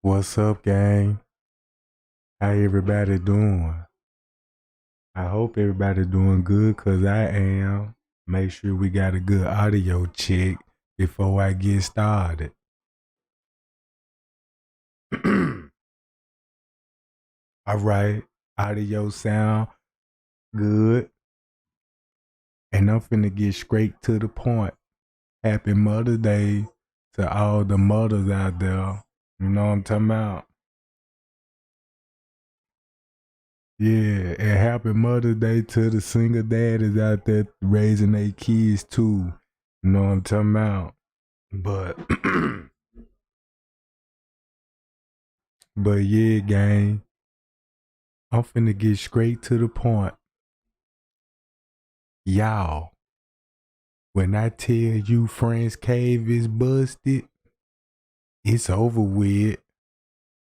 What's up, gang? How everybody doing? I hope everybody doing good, cause I am. Make sure we got a good audio check before I get started. All right, audio sound good, and I'm finna get straight to the point. Happy Mother's Day to all the mothers out there. You know what I'm talking about? Yeah, and happy Mother's Day to the single daddies out there raising their kids too. You know what I'm talking about? But but yeah, gang, I'm finna get straight to the point. Y'all, when I tell you Friend's Cave is busted, it's over with.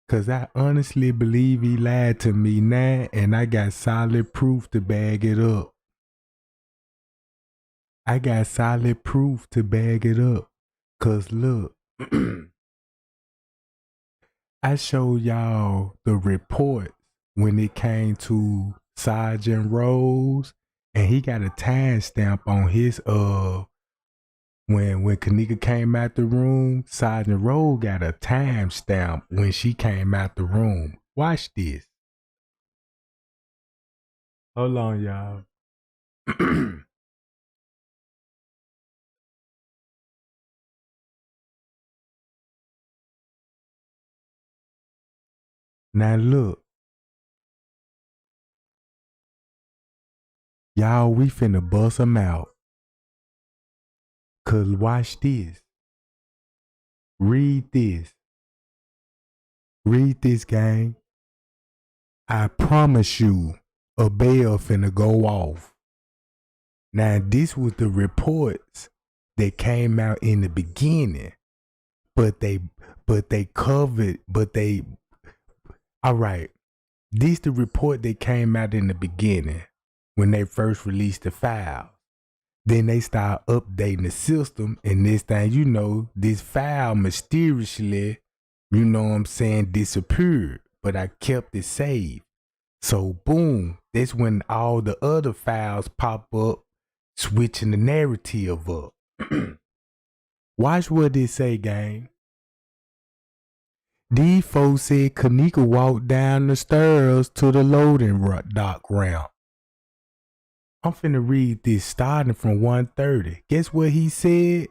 Cause I honestly believe he lied to me now, and I got solid proof to bag it up. I got solid proof to bag it up. Cause look, I showed y'all the reports when it came to Sergeant Rose, and he got a timestamp on his when Kenneka came out the room. Sergeant Rose got a timestamp when she came out the room. Watch this. Hold on, y'all. Now look, y'all, we finna bust them out. Cause watch this. Read this. Read this, gang. I promise you, a bell finna go off. Now, this was the reports that came out in the beginning, but they covered, but they all right. This the report that came out in the beginning when they first released the file. Then they start updating the system, and this thing, you know, this file mysteriously, you know what I'm saying, disappeared. But I kept it saved. So boom, that's when all the other files pop up, switching the narrative up. Watch what they say, gang. These folks said Kenneka walked down the stairs to the loading dock ramp. I'm finna read this starting from 1:30. Guess what he said?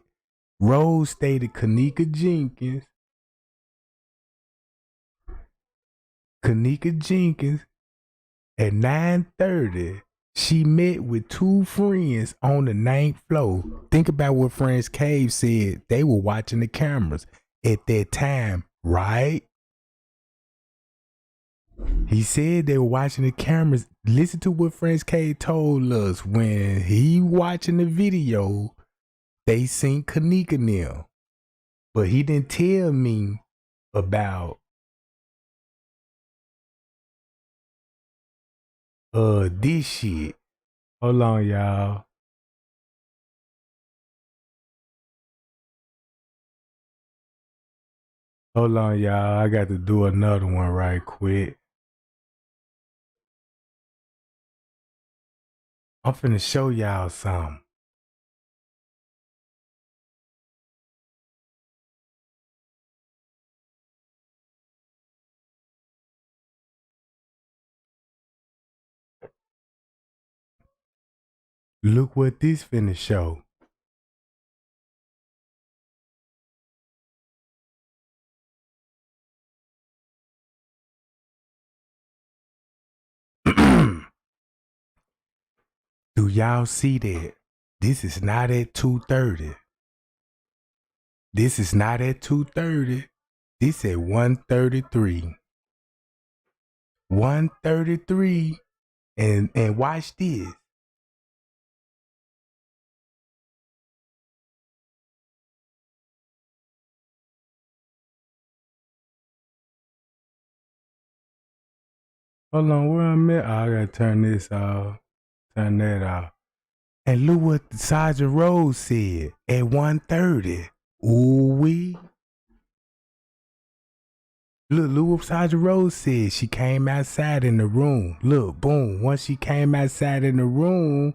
Rose stated Kenneka Jenkins at 9:30. She met with two friends on the ninth floor. Think about what Friends Cave said. They were watching the cameras at that time, right? He said they were watching the cameras. Listen to what Friends Cave told us. When he watching the video, they seen Kenneka now. But he didn't tell me about this shit. Hold on, y'all. Hold on, y'all. I got to do another one right quick. I'm finna show y'all something. Look what this finna show. Do y'all see that? This is not at 2:30. This is not at 2:30. This at 1:33. 1:33. And watch this. Hold on, where I'm at? Oh, I gotta turn this off. Turn that off. And look what Sergeant Rose said at 1:30. Ooh wee. Look what Sergeant Rose said. She came outside in the room. Look, boom. Once she came outside in the room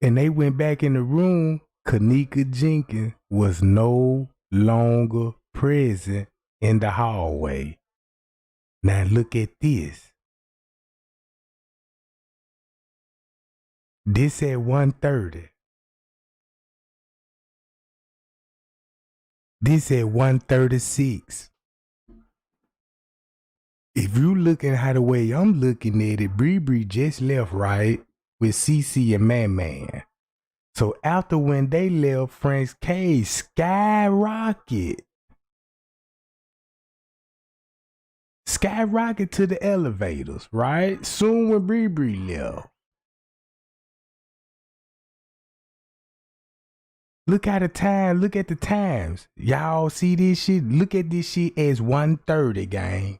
and they went back in the room, Kenneka Jenkins was no longer present in the hallway. Now look at this. This at 1:30. This at 1:36. If you looking how the way I'm looking at it, Bree just left, right, with CC and Man. So after when they left, Frank's case skyrocket to the elevators, right? Soon when Bree left. Look at the time. Look at the times. Y'all see this shit? Look at this shit as 1:30, gang.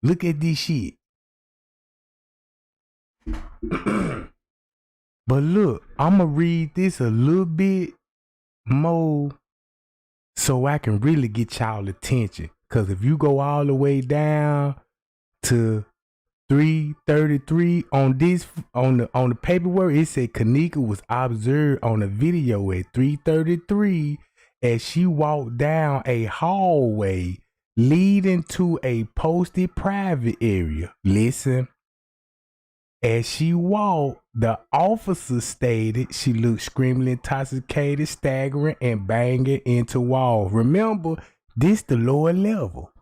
Look at this shit. But look, I'ma read this a little bit more so I can really get y'all attention. Cause if you go all the way down to 3:33 on this on the paperwork, it said Kenneka was observed on a video at 3:33 as she walked down a hallway leading to a posted private area. Listen. As she walked, the officer stated she looked extremely intoxicated, staggering, and banging into walls. Remember, this the lower level.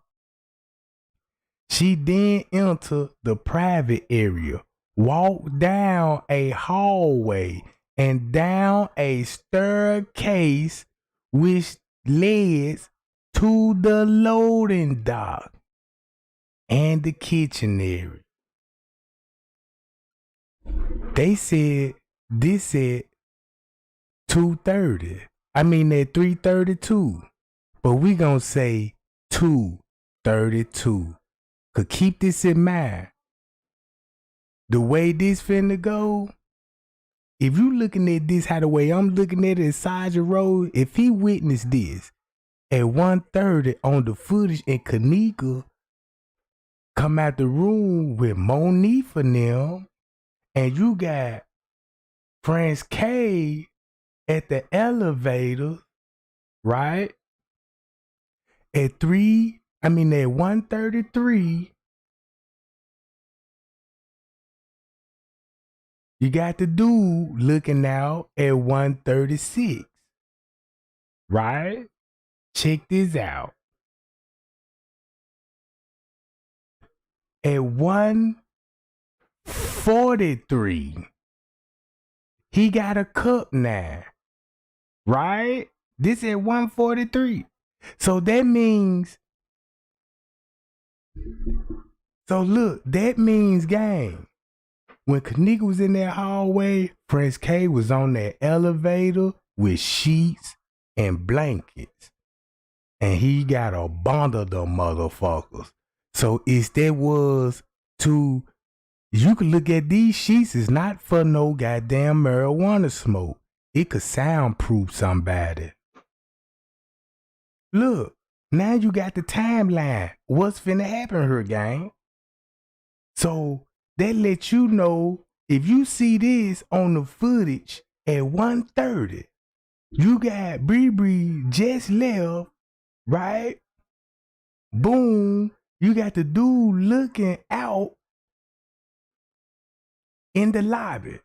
She then entered the private area, walked down a hallway, and down a staircase which leads to the loading dock and the kitchen area. They said this at 2:30. I mean at 3:32. But we gonna say 2:32. Could keep this in mind. The way this finna go, if you looking at this how the way I'm looking at it as Sergeant Rose, if he witnessed this at 1:30 on the footage and Kenneka come out the room with Monique and them, and you got Franz K at the elevator, right? At 1:33, you got the dude looking out at 1:36, right? Check this out. At 1:43, he got a cup now, right? This at 1:43. So that means, gang, when Kenneka was in that hallway, Prince K was on that elevator with sheets and blankets. And he got a bundle of them motherfuckers. So if there was to, you could look at these sheets, it's not for no goddamn marijuana smoke. It could soundproof somebody. Look, now you got the timeline. What's finna happen here, gang? So that lets you know, if you see this on the footage at 1:30, you got Bree just left, right? Boom, you got the dude looking out in the lobby.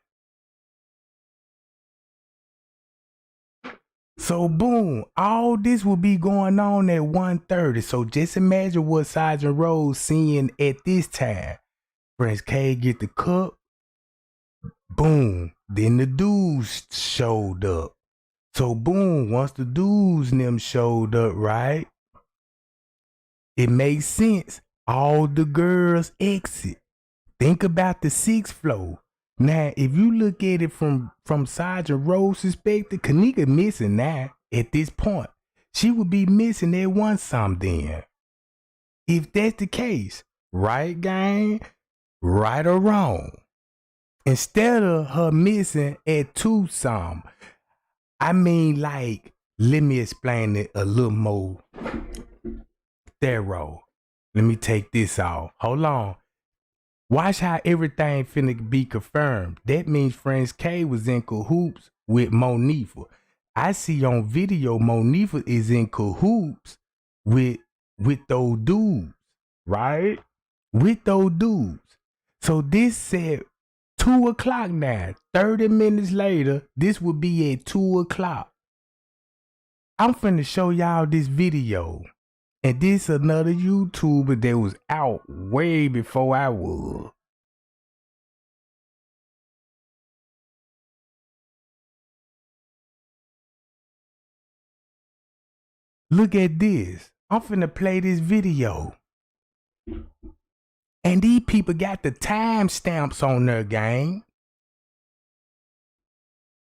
So boom, all this will be going on at 1:30. So just imagine what Sergeant Rose seeing at this time. Prince K get the cup. Boom. Then the dudes showed up. So boom, once the dudes and them showed up, right? It makes sense. All the girls exit. Think about the 6th floor. Now, if you look at it from Sergeant Rose's perspective, Kenneka missing now at this point. She would be missing that one something then. If that's the case, right, gang? Right or wrong? Instead of her missing at 2 some, I mean, like, let me explain it a little more thorough. Let me take this off. Hold on. Watch how everything finna be confirmed. That means Friends K was in cahoots with Monifa. I see on video Monifa is in cahoots with those dudes, right? With those dudes. So this said 2 o'clock now. 30 minutes later, this would be at 2 o'clock. I'm finna show y'all this video. And this another YouTuber that was out way before I was. Look at this. I'm finna play this video. And these people got the timestamps on their game.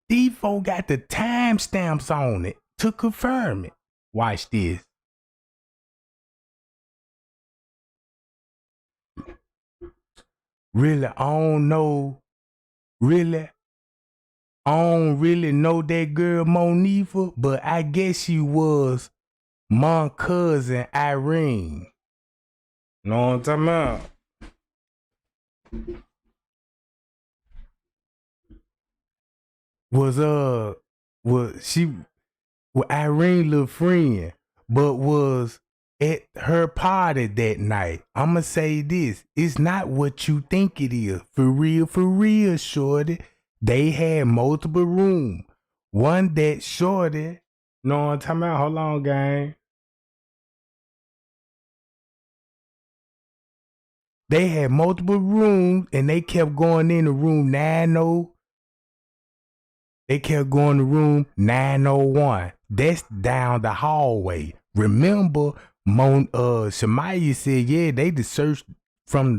These folks got the timestamps on it to confirm it. Watch this. Really, I don't know. Really, I don't really know that girl Monifa, but I guess she was my cousin Irene. Know what I'm talking about? Was Irene little friend, but was at her party that night. I'ma say this, it's not what you think it is. For real, shorty. They had multiple rooms. One that shorty, know what I'm talking about? Hold on, gang. They had multiple rooms and they kept going in the room 90. They kept going to room 901. That's down the hallway. Remember, Shamaya said, yeah, they just searched from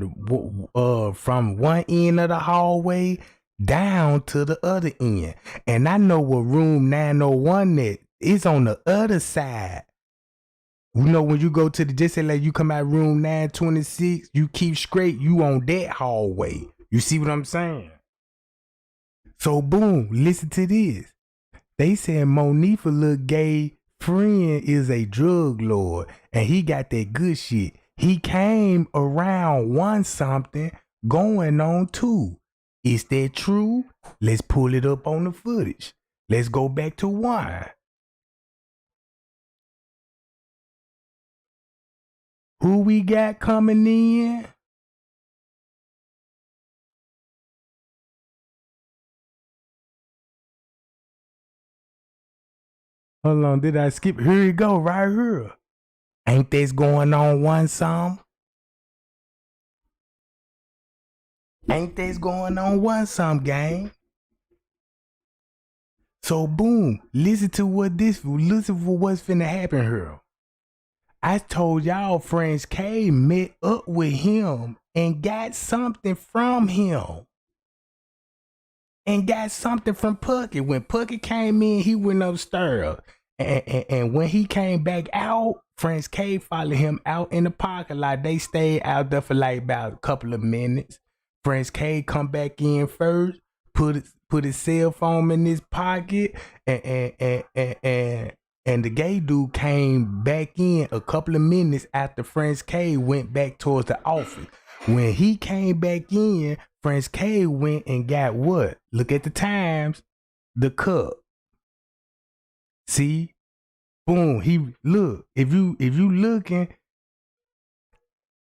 one end of the hallway down to the other end. And I know what room 901 is on the other side. You know, when you go to the, just say like you come out room 926, you keep straight, you on that hallway. You see what I'm saying? So boom, listen to this. They said Monifa little gay friend is a drug lord and he got that good shit. He came around one something going on two. Is that true? Let's pull it up on the footage. Let's go back to one. Who we got coming in? Hold on, did I skip? Here you go, right here. Ain't this going on one some? Ain't this going on one some, gang? So boom, listen for what's finna happen here. I told y'all Friends K met up with him and got something from him. And got something from Puckett. When Puckett came in, he went upstairs. And when he came back out, Friends K followed him out in the parking lot. They stayed out there for like about a couple of minutes. Friends K come back in first, put his cell phone in his pocket, and the gay dude came back in a couple of minutes after Friends K went back towards the office. When he came back in, Friends K went and got what? Look at the times. The cup. See? Boom. If you looking,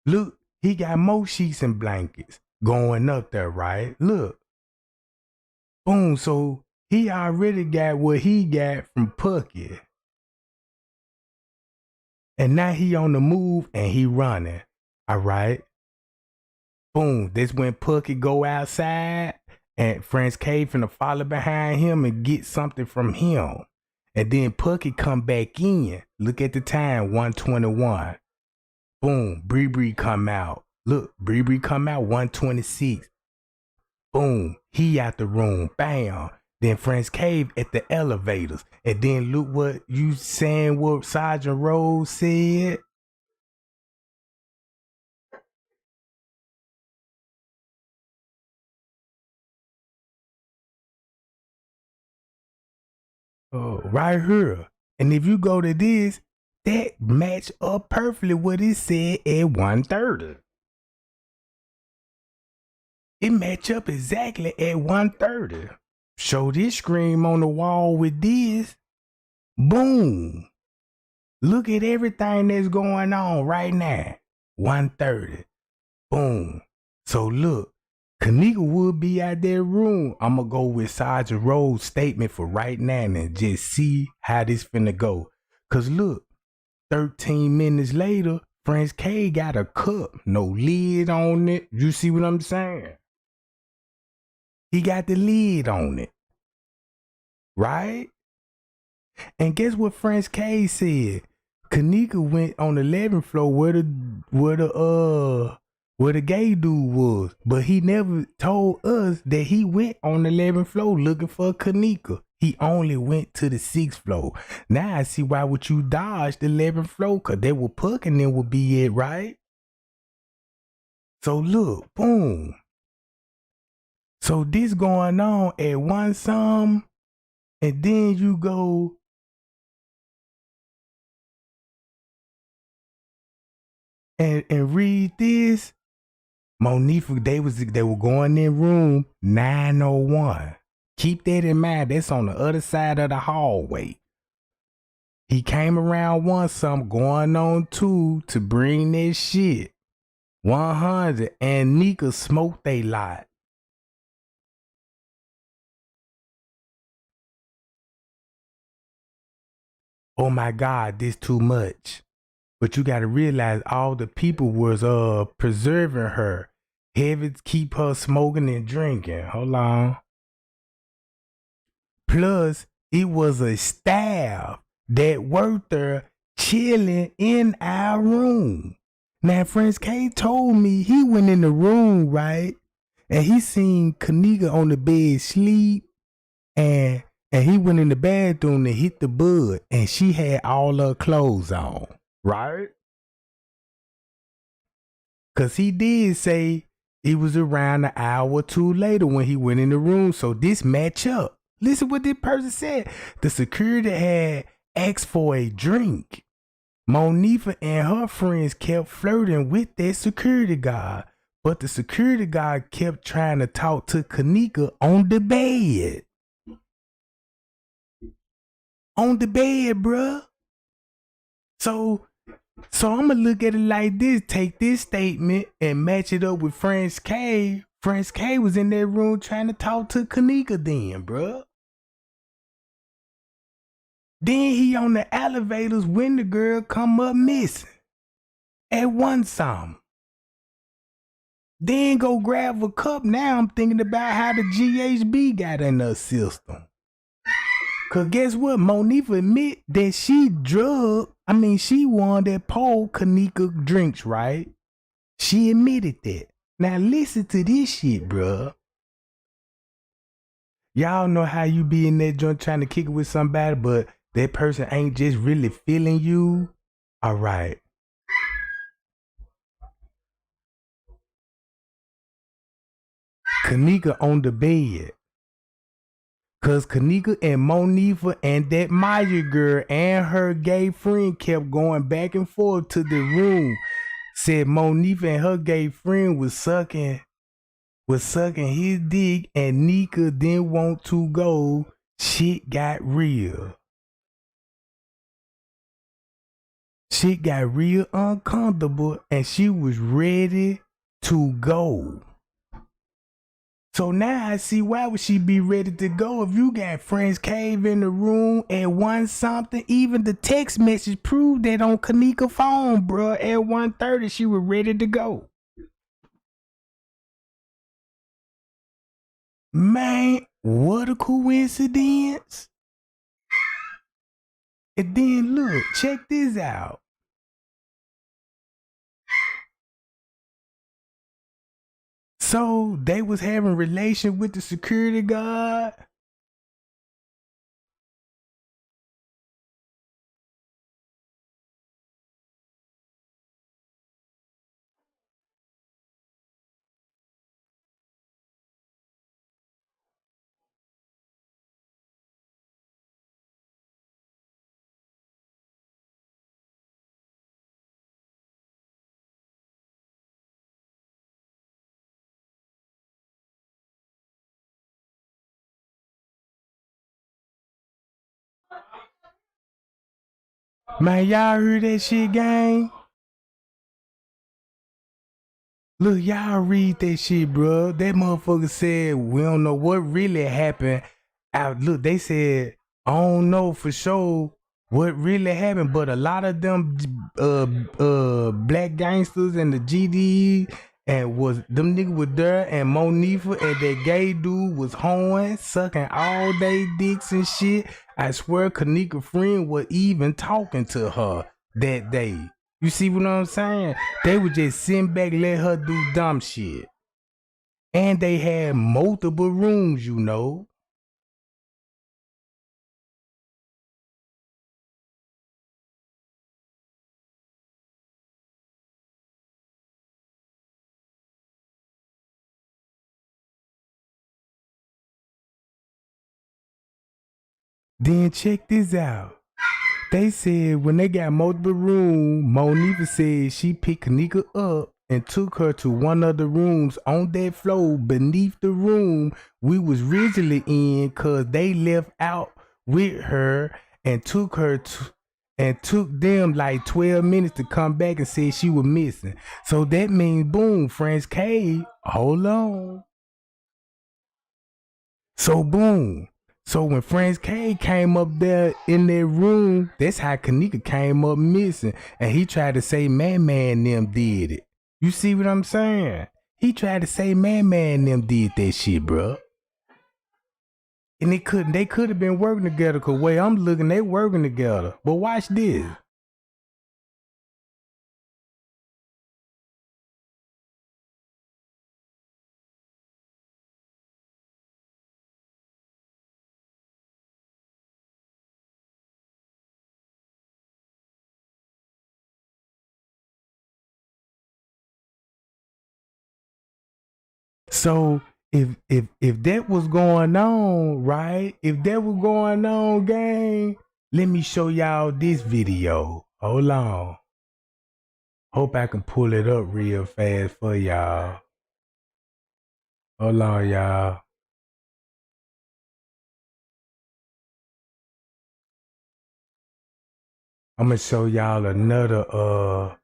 look, he got more sheets and blankets going up there, right? Look. Boom. So he already got what he got from Puckett. And now he on the move and he running. All right. Boom. This when Puckett go outside and Friends K finna follow behind him and get something from him. And then Puckett come back in. Look at the time, 121. Boom. Bree come out. Look, Bree come out, 126. Boom. He out the room. Bam. Then Friends K at the elevators. And then look what you saying what Sergeant Rose said. Right here. And if you go to this, that match up perfectly what it said at 1:30. It match up exactly at 1:30. Show this scream on the wall with this. Boom. Look at everything that's going on right now. 1:30. Boom. So look, Kenneka would be out that room. I'ma go with Sergeant Rhodes' statement for right now and just see how this finna go. Cause look, 13 minutes later, French K got a cup, no lid on it. You see what I'm saying? He got the lid on it, right? And guess what French K said? Kenneka went on the 11th floor where the gay dude was, but he never told us that he went on the 11th floor looking for Kenneka. He only went to the 6th floor. Now I see why would you dodge the 11th floor, cause they were pucking them would be it, right? So look, boom. So this going on at one some, and then you go and read this. Monifa, they were going in room 901. Keep that in mind. That's on the other side of the hallway. He came around one some going on two to bring that shit. 100 and Nika smoked a lot. Oh my God, this too much. But you gotta realize all the people was preserving her. Heavy keep her smoking and drinking. Hold on. Plus, it was a staff that worked there chilling in our room. Now, French K told me he went in the room, right? And he seen Kenneka on the bed sleep, and he went in the bathroom to hit the bud, and she had all her clothes on, right? Cause he did say it was around an hour or two later when he went in the room. So this match up. Listen what this person said. The security had asked for a drink. Monifa and her friends kept flirting with that security guard, but the security guard kept trying to talk to Kenneka on the bed. On the bed, bruh. So I'm gonna look at it like this: take this statement and match it up with French K. French K was in that room trying to talk to Kenneka then, bruh. Then he on the elevators when the girl come up missing at one some. Then go grab a cup. Now I'm thinking about how the GHB got in the system. Cause guess what? Monifa admit that she won that pole Kenneka drinks, right? She admitted that. Now listen to this shit, bruh. Y'all know how you be in that joint trying to kick it with somebody, but that person ain't just really feeling you. All right. Kenneka on the bed. Cause Kenneka and Monifa and that Maya girl and her gay friend kept going back and forth to the room. Said Monifa and her gay friend was sucking his dick and Nika didn't want to go. Shit got real. Shit got real uncomfortable and she was ready to go. So now I see why would she be ready to go if you got French Cave in the room at one something. Even the text message proved that on Kenneka phone, bruh. At 1:30 she was ready to go. Man, what a coincidence. And then look, check this out. So they was having relation with the security guard. Man, y'all heard that shit, gang? Look, y'all read that shit, bro. That motherfucker said we don't know what really happened. Out, look, they said I don't know for sure what really happened, but a lot of them black gangsters and the GD and was them niggas was there and Monifa and that gay dude was hoeing, sucking all day dicks and shit. I swear Kenneka friend was even talking to her that day. You see what I'm saying? They would just sit back, let her do dumb shit. And they had multiple rooms, you know. Then check this out. They said when they got multiple rooms, Monifa said she picked Kenneka up and took her to one of the rooms on that floor beneath the room we was originally in cause they left out with her and took her to and took them like 12 minutes to come back and say she was missing. So that means boom, French K, hold on. So boom. So when Franz K came up there in that room, that's how Kenneka came up missing. And he tried to say Man them did it. You see what I'm saying? He tried to say Man them did that shit, bro. And they could have been working together, cause way I'm looking, they working together. But watch this. So if that was going on, right? If that was going on, gang, let me show y'all this video. Hold on. Hope I can pull it up real fast for y'all. Hold on, y'all. I'm gonna show y'all another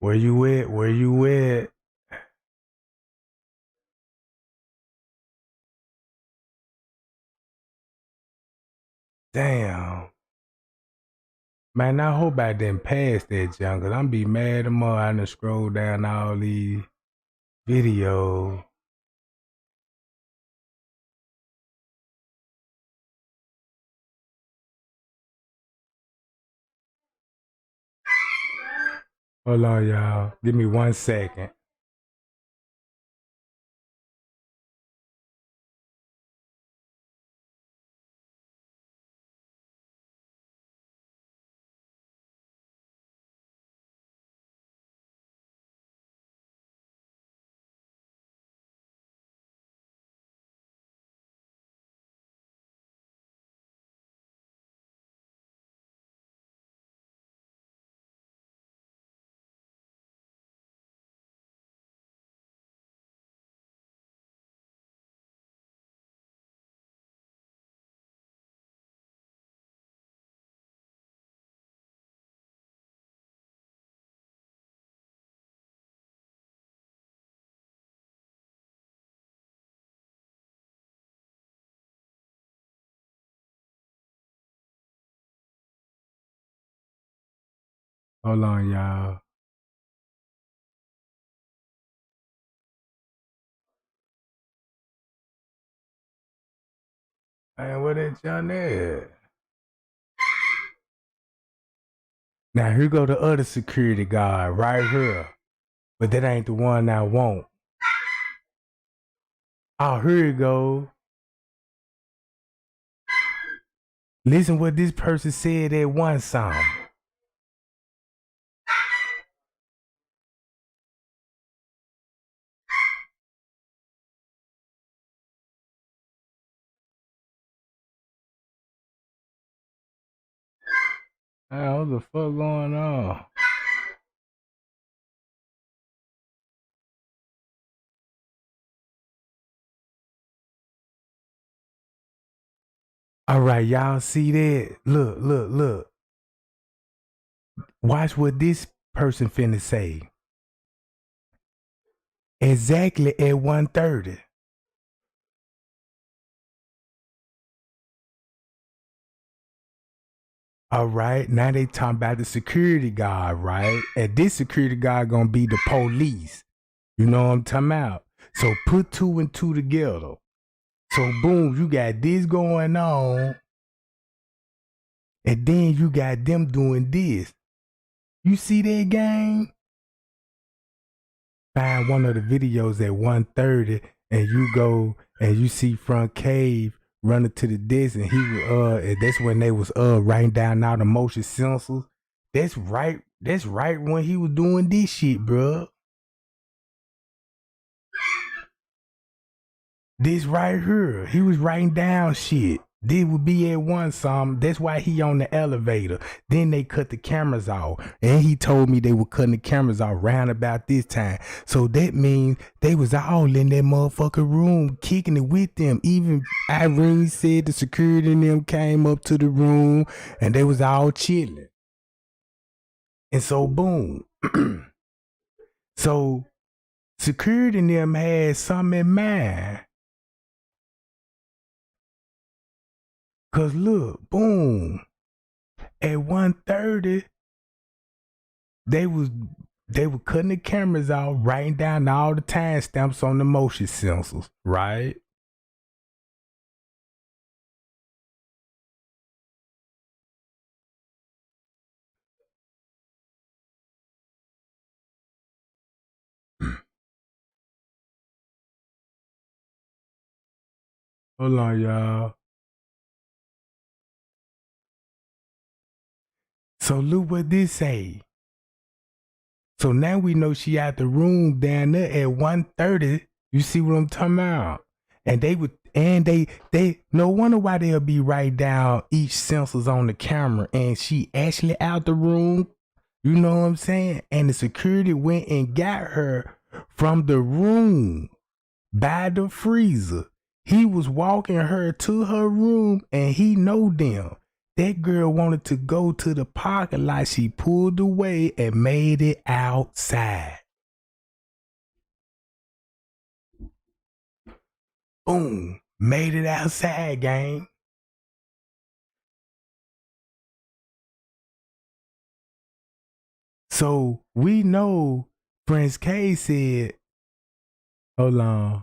where you at? Where you at? Damn. Man, I hope I didn't pass that junk, cause I'm be mad tomorrow. I done scroll down all these videos. Hold on, y'all. Give me 1 second. Hold on, y'all. Man, where that junk at? Now here go the other security guard right here. But that ain't the one I want. Oh, here you go. Listen what this person said at one song. Man, what the fuck going on? All right, y'all see that? Look, look, look. Watch what this person finna say. Exactly at 1:30. All right, now they talking about the security guard, right? And this security guard gonna be the police. You know what I'm talking about? So put two and two together. So boom, you got this going on, and then you got them doing this. You see that game? Find one of the videos at 1:30, and you go and you see Front Cave running to the desk, and he was and that's when they was writing down all the motion sensors. That's right. That's right when he was doing this shit, bruh. This right here, he was writing down shit. This would be at one some. That's why he on the elevator. Then they cut the cameras off. And he told me they were cutting the cameras off round about this time. So that means they was all in that motherfucking room kicking it with them. Even Irene said the security and them came up to the room and they was all chilling. And so boom. So security and them had something in mind. Cause look, boom. At 1:30, they were cutting the cameras out, writing down all the timestamps on the motion sensors, right? Hold on, y'all. So look what this say. So now we know she out the room down there at 1:30. You see what I'm talking about? And they no wonder why they'll be writing down each sensors on the camera and she actually out the room. You know what I'm saying? And the security went and got her from the room by the freezer. He was walking her to her room and he know them. That girl wanted to go to the parking lot. She pulled away and made it outside. Boom. Made it outside, gang. So we know Prince K said, hold on.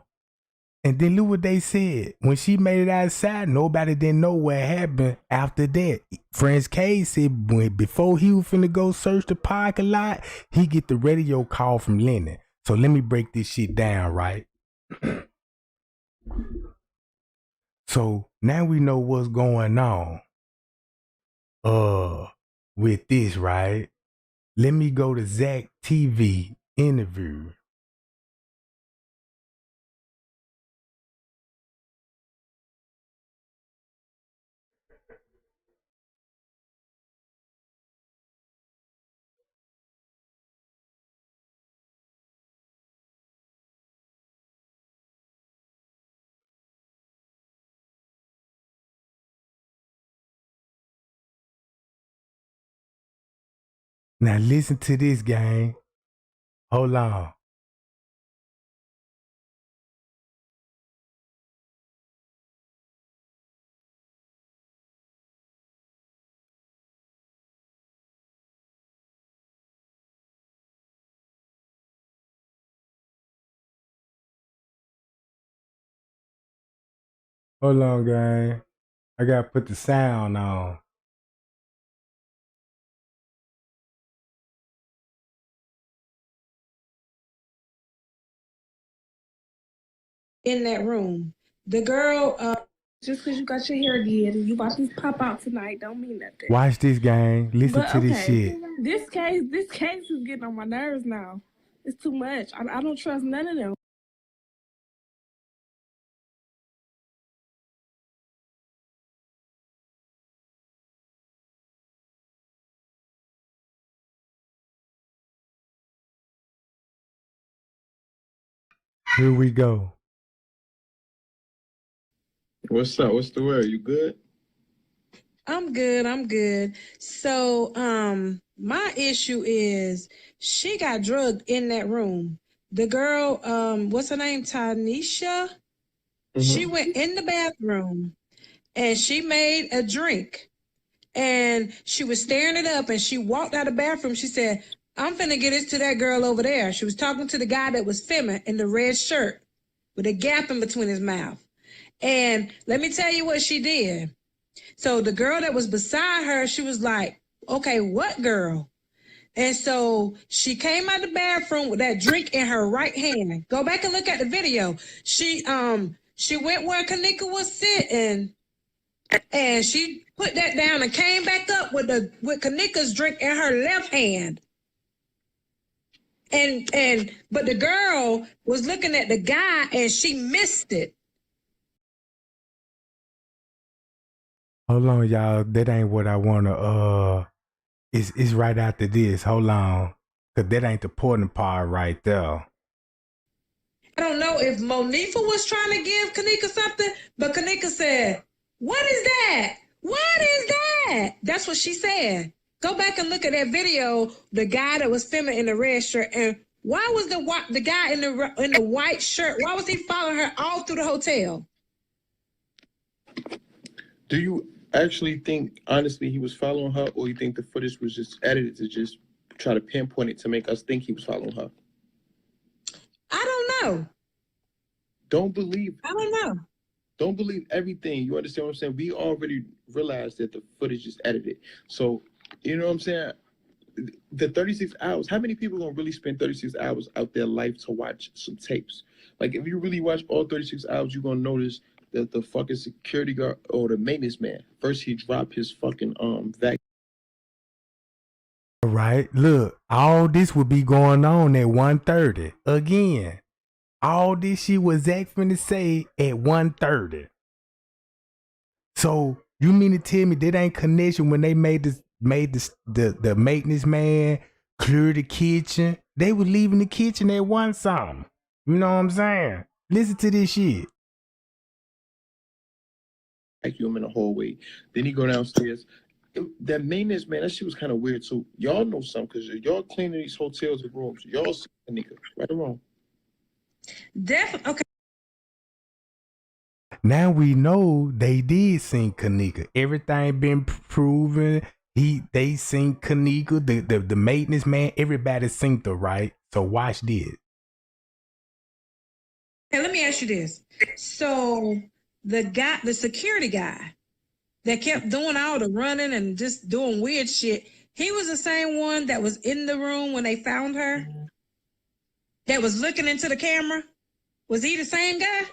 And then look what they said. When she made it outside, nobody didn't know what happened after that. Friends K said before he was finna go search the parking lot, he get the radio call from Lennon. So let me break this shit down, right? So now we know what's going on. With this, right? Let me go to Zach TV interview. Now listen to this, gang. Hold on. Hold on, gang. I gotta put the sound on. In that room. The girl, just because you got your hair did and you about to pop out tonight, don't mean nothing. Watch this, gang. Listen But to this shit. this case is getting on my nerves now. It's too much. I don't trust none of them. Here we go. What's up? What's the word? You good? I'm good. I'm good. So, my issue is she got drugged in that room. The girl, what's her name? Tanisha. She went in the bathroom and she made a drink and she was staring it up and she walked out of the bathroom. She said, I'm finna get it to that girl over there. She was talking to the guy that was filming in the red shirt with a gap in between his mouth. And let me tell you what she did. So the girl that was beside her, she was like, okay, what girl? And so she came out the bathroom with that drink in her right hand. Go back and look at the video. She went where Kenneka was sitting and she put that down and came back up with Kenneka's drink in her left hand. But the girl was looking at the guy and she missed it. Hold on, y'all. That ain't what I wanna it's right after this. Hold on. Cause that ain't the important part right there. I don't know if Monifa was trying to give Kenneka something, but Kenneka said, what is that? What is that? That's what she said. Go back and look at that video, the guy that was filming in the red shirt. And why was the guy in the white shirt, why was he following her all through the hotel? Do you actually think, honestly, he was following her, or you think the footage was just edited to just try to pinpoint it to make us think he was following her? I don't know. Don't believe everything. You understand what I'm saying? We already realized that the footage is edited. So, you know what I'm saying? The 36 hours, how many people gonna really spend 36 hours out their life to watch some tapes? Like, if you really watch all 36 hours, you're gonna notice that the fucking security guard or the maintenance man, first he dropped his fucking vacuum. Right? Look, all this would be going on at 1:30. Again. All this shit was Zach finna say at 1:30. So you mean to tell me that ain't connection when they made the maintenance man clear the kitchen? They were leaving the kitchen at one something. You know what I'm saying? Listen to this shit. Vacuum in the hallway. Then he go downstairs. That maintenance man, that shit was kind of weird too. Y'all know something because y'all cleaning these hotels and rooms. Y'all see the nigga, right or wrong? Definitely. Okay. Now we know they did sink Kenneka. Everything been proven. They sink Kenneka. The maintenance man. Everybody synced her, right? So watch this. Hey, let me ask you this. So the security guy that kept doing all the running and just doing weird shit, he was the same one that was in the room when they found her? That was looking into the camera? Was he the same guy?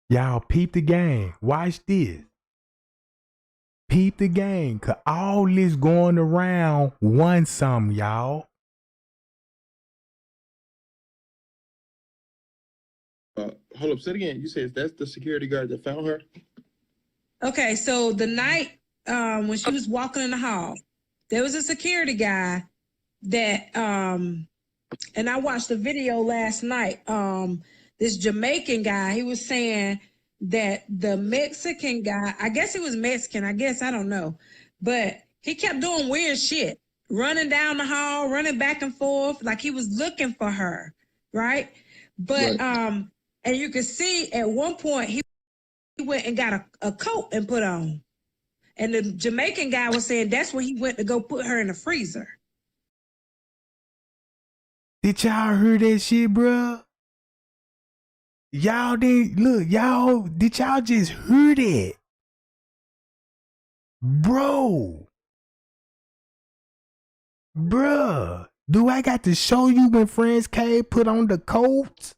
Y'all peep the game. Watch this. Peep the game. Cause all this going around won some, y'all. Hold up, say it again. You said that's the security guard that found her? Okay, so the night when she was walking in the hall, there was a security guy that and I watched the video last night. This Jamaican guy, he was saying that the Mexican guy, I guess he was Mexican, I don't know, but he kept doing weird shit, running down the hall, running back and forth, like he was looking for her, right? But Right. And you could see at one point he went and got a coat and put on. And the Jamaican guy was saying that's where he went to go put her in the freezer. Did y'all hear that shit, bruh? Y'all didn't look, y'all, did y'all just hear that? Bro. Bruh. Do I got to show you when Friends K put on the coat?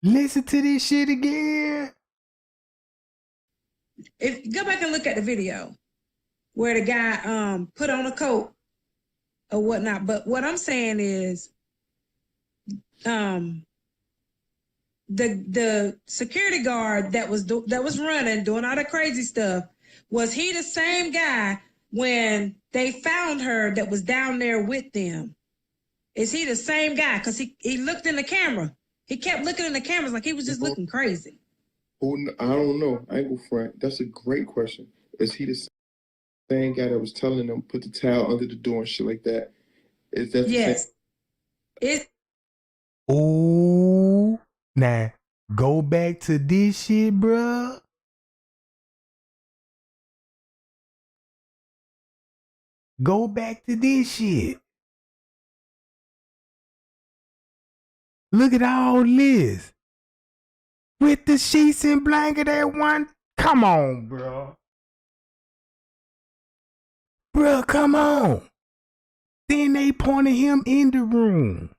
Listen to this shit again. Go back and look at the video where the guy put on a coat or whatnot. But what I'm saying is the security guard that was running, doing all the crazy stuff, was he the same guy when they found her that was down there with them? Is he the same guy? Because he looked in the camera. He kept looking in the cameras like he was just looking crazy. I don't know. I ain't go front. That's a great question. Is he the same guy that was telling them put the towel under the door and shit like that? Is that the Yes. same? Oh, now go back to this shit, bruh. Go back to this shit. Look at all this. With the sheets and blanket at one. Come on, bro. Bro, come on. Then they pointed him in the room.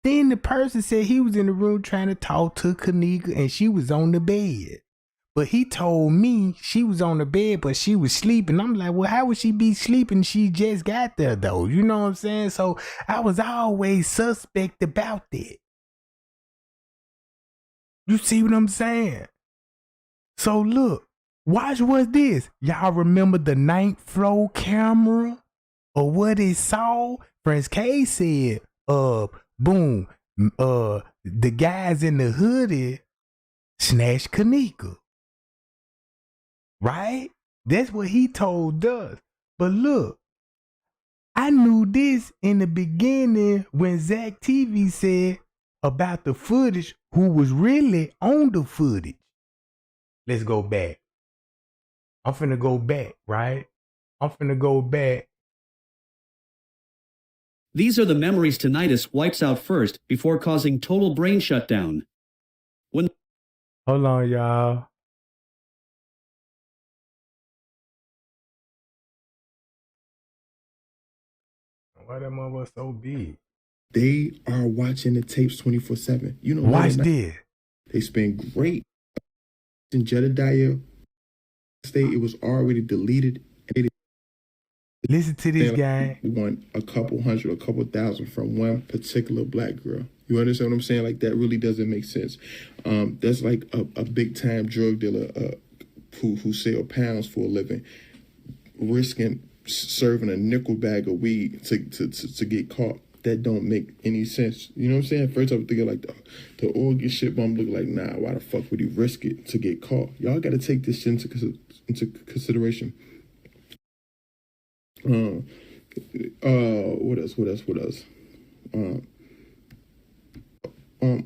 Then the person said he was in the room trying to talk to Kenneka and she was on the bed. But he told me she was on the bed, but she was sleeping. I'm like, well, how would she be sleeping? She just got there, though. You know what I'm saying? So I was always suspect about that. You see what I'm saying? So look, watch what's this. Y'all remember the ninth floor camera? Or what it saw? Prince K said, boom, the guys in the hoodie snatched Kenneka. Right? That's what he told us. But look, I knew this in the beginning when Zach TV said about the footage, who was really on the footage. Let's go back. I'm finna go back, right? I'm finna go back. These are the memories tinnitus wipes out first before causing total brain shutdown. Hold on, y'all. Why that motherfucker so big? They are watching the tapes 24/7. You know, watch this. They spend great in Jedediah State. It was already deleted. Listen to this guy. We want a couple hundred, a couple thousand from one particular black girl. You understand what I'm saying? Like, that really doesn't make sense. That's like a big time drug dealer who sell pounds for a living, risking serving a nickel bag of weed to get caught. That don't make any sense. You know what I'm saying? First I was thinking like the Oregon shit bum look like, nah, why the fuck would he risk it to get caught? Y'all got to take this shit into consideration. What else?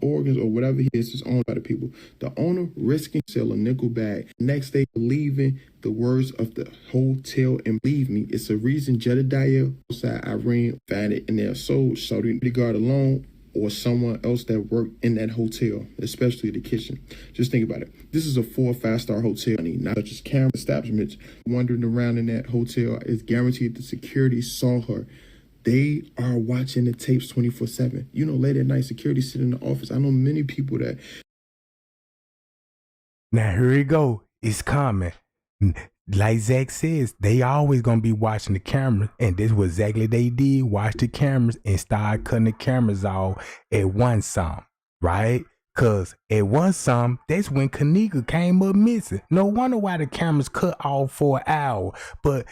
Organs or whatever he is owned by the people. The owner risking sell a nickel bag. Next day, believing the words of the hotel, and believe me, it's a reason Jedediah outside Iran found it in their soul. Saudi guard alone or someone else that worked in that hotel, especially the kitchen. Just think about it. This is a 4 or 5 star hotel, not such as camera establishments. Wandering around in that hotel is guaranteed the security saw her. They are watching the tapes 24/7. You know, late at night, security sit in the office. I know many people that. Now here we go. It's coming. Like Zach says, they always gonna be watching the cameras, and this was exactly they did. Watch the cameras and start cutting the cameras off at one some, right? Cause at one some, that's when Kenneka came up missing. No wonder why the cameras cut off for an hour, but.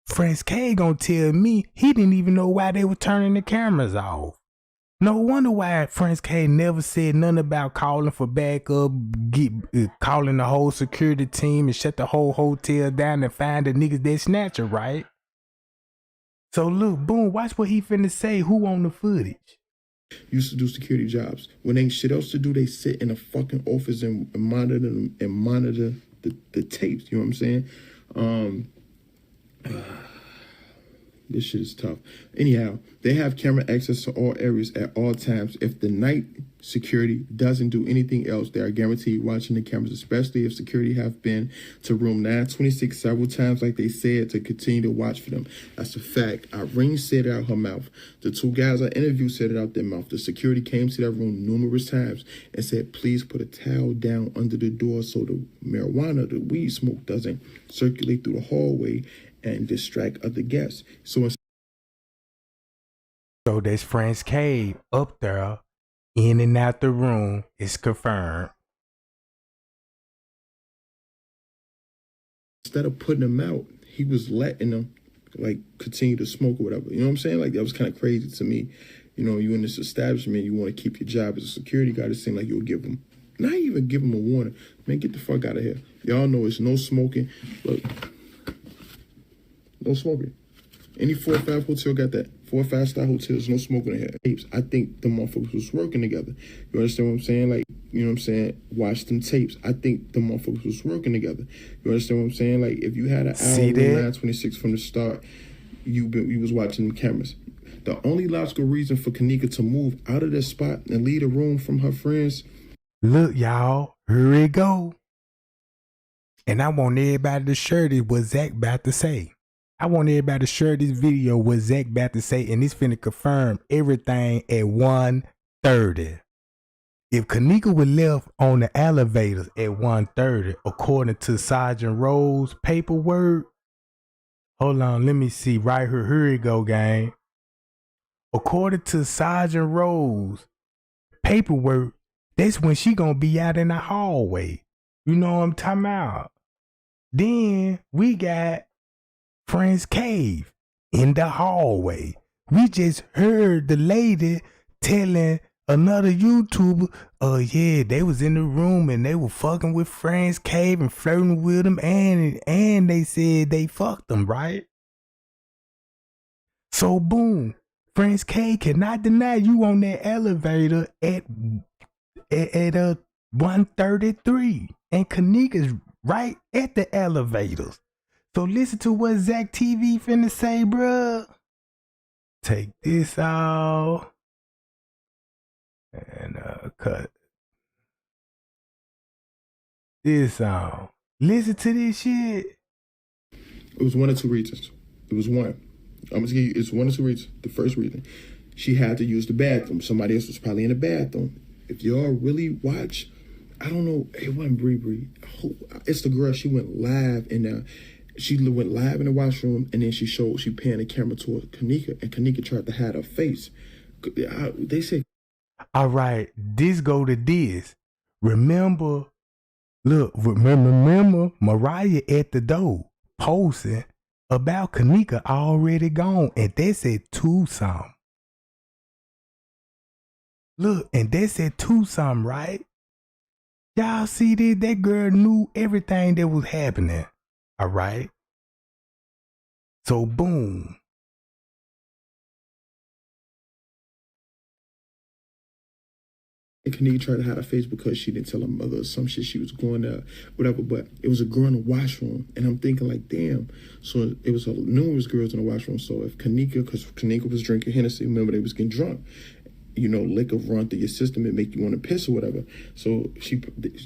Prince K gonna tell me he didn't even know why they were turning the cameras off. No wonder why Prince K never said nothing about calling for backup, calling the whole security team and shut the whole hotel down and find the niggas that snatch her, right? So look, boom, watch what he finna say. Who on the footage? Used to do security jobs. When ain't shit else to do, they sit in a fucking office and monitor them and monitor the tapes. You know what I'm saying? This shit is tough. Anyhow, they have camera access to all areas at all times. If the night security doesn't do anything else, they are guaranteed watching the cameras, especially if security have been to room 926 several times, like they said, to continue to watch for them. That's a fact. Irene said it out her mouth. The 2 guys I interviewed said it out their mouth. The security came to that room numerous times and said, please put a towel down under the door so the marijuana, the weed smoke doesn't circulate through the hallway and distract other guests. So there's Prince K up there, in and out the room. It's confirmed. Instead of putting them out, he was letting them like continue to smoke or whatever. You know what I'm saying? Like, that was kind of crazy to me. You know, you in this establishment, you want to keep your job as a security guard. It seems like you'll give them, not even give them a warning. Man, get the fuck out of here. Y'all know it's no smoking. Look, no smoking. Any 4 or 5 hotel got that. 4 or 5 star hotels, no smoking in here. I think the motherfuckers was working together. You understand what I'm saying? Like, you know what I'm saying? Watch them tapes. I think the motherfuckers was working together. You understand what I'm saying? Like, if you had an hour 926 from the start, you was watching the cameras. The only logical reason for Kenneka to move out of that spot and leave the room from her friends. Look, y'all, here it go. And I want everybody to share this what Zach about to say. I want everybody to share this video what Zach about to say, and it's finna confirm everything at 1:30. If Kenneka was left on the elevators at 1:30, according to Sergeant Rose' paperwork, hold on, let me see right here. Here it go, gang. According to Sergeant Rose' paperwork, that's when she gonna be out in the hallway. You know what I'm talking about? Then we got Friend's Cave in the hallway. We just heard the lady telling another YouTuber, oh yeah, they was in the room and they were fucking with Friend's Cave and flirting with him, and they said they fucked them, right? So boom, Friend's Cave cannot deny you on that elevator at 1:33, and Kenneka's right at the elevators. So listen to what Zach TV finna say, bruh. Take this out and cut this out. Listen to this shit. It was one or two reasons. It was one. I'm gonna give you, it's one or two reasons. The first reason, she had to use the bathroom. Somebody else was probably in the bathroom. If y'all really watch, I don't know, it wasn't Bree. It's the girl, she went live in there. She went live in the washroom, and then she panned the camera toward Kenneka, and Kenneka tried to hide her face. They said, all right, this go to this. Remember Mariah at the door posting about Kenneka already gone, and they said Tucson. Look, and they said Tucson, right? Y'all see this? That girl knew everything that was happening. All right. So boom. Kenneka tried to hide her face because she didn't tell her mother or some shit. She was going there, whatever. But it was a girl in the washroom, and I'm thinking like, damn. So it was numerous girls in the washroom. So if Kenneka, because Kenneka was drinking Hennessy, remember they was getting drunk. You know, liquor run through your system and make you want to piss or whatever. So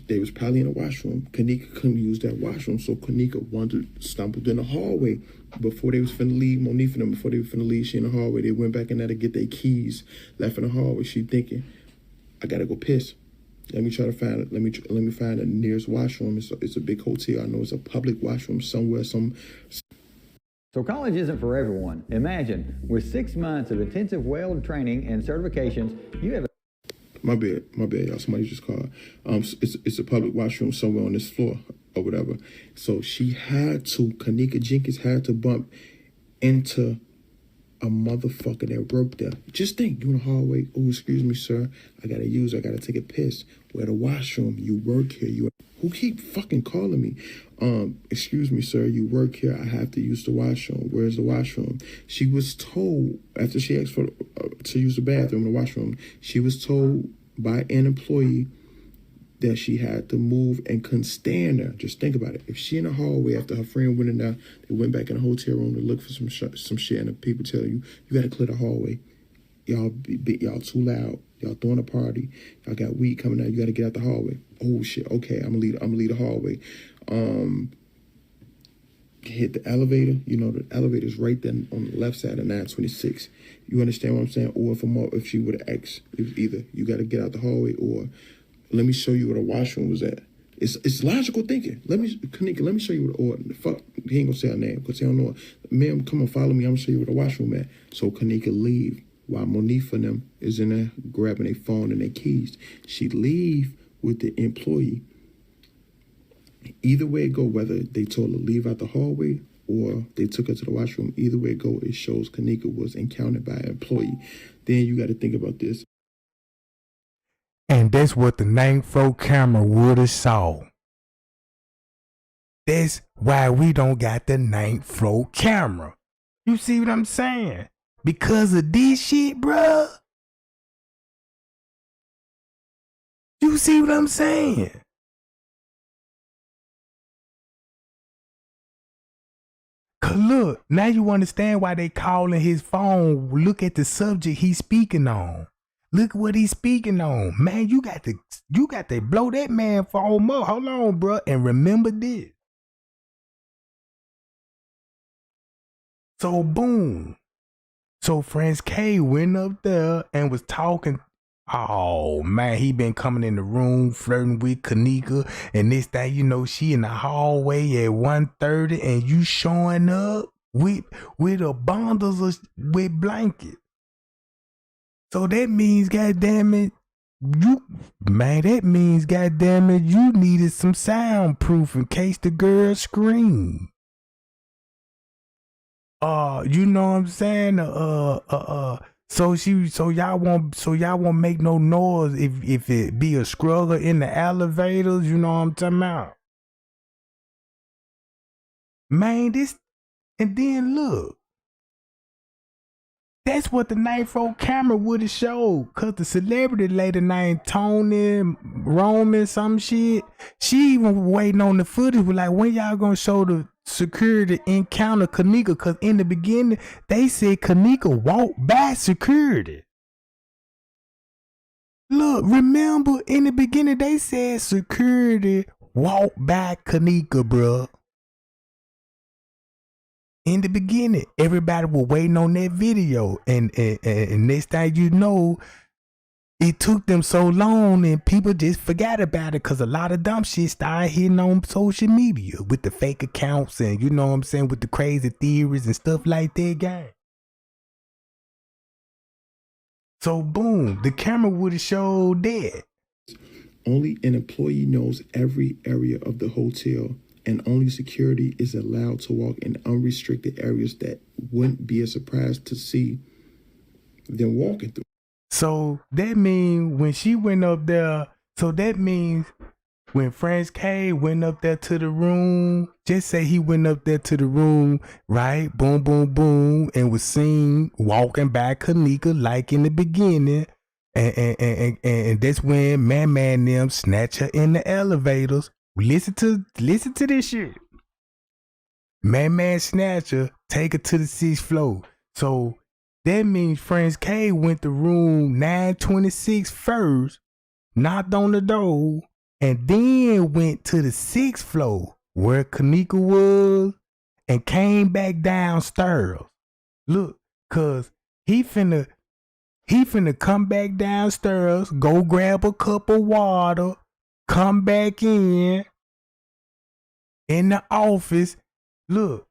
they was probably in the washroom. Kenneka couldn't use that washroom, so Kenneka stumbled in the hallway before they was finna leave. Monique and them, before they were finna leave, she in the hallway. They went back in there to get their keys, left in the hallway. She thinking, I gotta go piss. Let me try to find it. Let me find the nearest washroom. It's a big hotel. I know it's a public washroom somewhere. So college isn't for everyone. Imagine, with 6 months of intensive weld training and certifications, you have My bad, y'all. Somebody just called. It's a public washroom somewhere on this floor or whatever. So Kenneka Jenkins had to bump into a motherfucker that worked there. Just think, you in the hallway. Oh, excuse me, sir. I gotta take a piss. Where the washroom? You work here. Who keep fucking calling me? Excuse me, sir. You work here. I have to use the washroom. Where's the washroom? She was told after she asked for to use the bathroom, the washroom. She was told by an employee that she had to move and couldn't stand there. Just think about it. If she in the hallway after her friend went in there, they went back in the hotel room to look for some shit, and the people tell you got to clear the hallway. Y'all too loud. Y'all throwing a party. Y'all got weed coming out. You got to get out the hallway. Oh shit. Okay, I'm gonna leave the hallway. Hit the elevator. You know the elevator's right there on the left side of 926. You understand what I'm saying? Or if she would have asked, it was either you got to get out the hallway or let me show you where the washroom was at. It's logical thinking. Kenneka, let me show you where fuck, he ain't gonna say her name because he don't know her. Ma'am, come on, follow me. I'm gonna show you where the washroom at. So Kenneka leave while Monique and them is in there grabbing their phone and their keys. She leave with the employee. Either way it go, whether they told her leave out the hallway or they took her to the washroom. Either way it go, it shows Kenneka was encountered by an employee. Then you got to think about this. And that's what the 9th floor camera would have saw. That's why we don't got the 9th floor camera. You see what I'm saying? Because of this shit, bruh. You see what I'm saying? Cause look, now you understand why they calling his phone. Look at the subject he's speaking on. Look what he's speaking on. Man, you got to blow that man phone up. Hold on, bruh. And remember this. So boom. So Franz K went up there and was talking. Oh man, he been coming in the room flirting with Kenneka, and this thing, you know, she in the hallway at 1:30 and you showing up with a bundles with blanket. So that means, goddamn it, you needed some soundproof in case the girl screamed. You know what I'm saying? So y'all won't make no noise if it be a struggle in the elevators. You know what I'm talking about? Man, this, and then look. That's what the 9th floor camera would have showed. Cause the celebrity lady named Tony Roman some shit. She even waiting on the footage. Was like, when y'all gonna show the security encounter Kenneka? Cause in the beginning they said Kenneka walked by security. Look, remember in the beginning they said security walked by Kenneka, bruh. In the beginning, everybody was waiting on that video, and next thing you know, it took them so long, and people just forgot about it because a lot of dumb shit started hitting on social media with the fake accounts, and you know what I'm saying, with the crazy theories and stuff like that, gang. So boom, the camera would have showed that. Only an employee knows every area of the hotel, and only security is allowed to walk in unrestricted areas that wouldn't be a surprise to see them walking through. So that means when she went up there, so that means when Franz K went up there to the room, just say he went up there to the room, right? Boom, boom, boom, and was seen walking by Kenneka like in the beginning. And that's when Man them snatch her in the elevators. Listen to this shit. Man snatch her, take her to the 6th floor. So that means Franz K went to room 926 first, knocked on the door, and then went to the 6th floor where Kenneka was and came back downstairs. Look, cause he finna come back downstairs, go grab a cup of water, come back in the office. Look,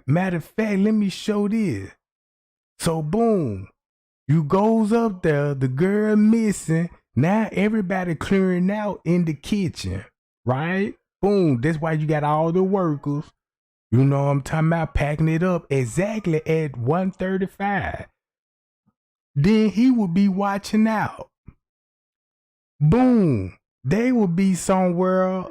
matter of fact, let me show this. So boom, you goes up there, the girl missing. Now everybody clearing out in the kitchen, right? Boom, that's why you got all the workers. You know what I'm talking about, packing it up exactly at 1:35. Then he would be watching out. Boom, they would be somewhere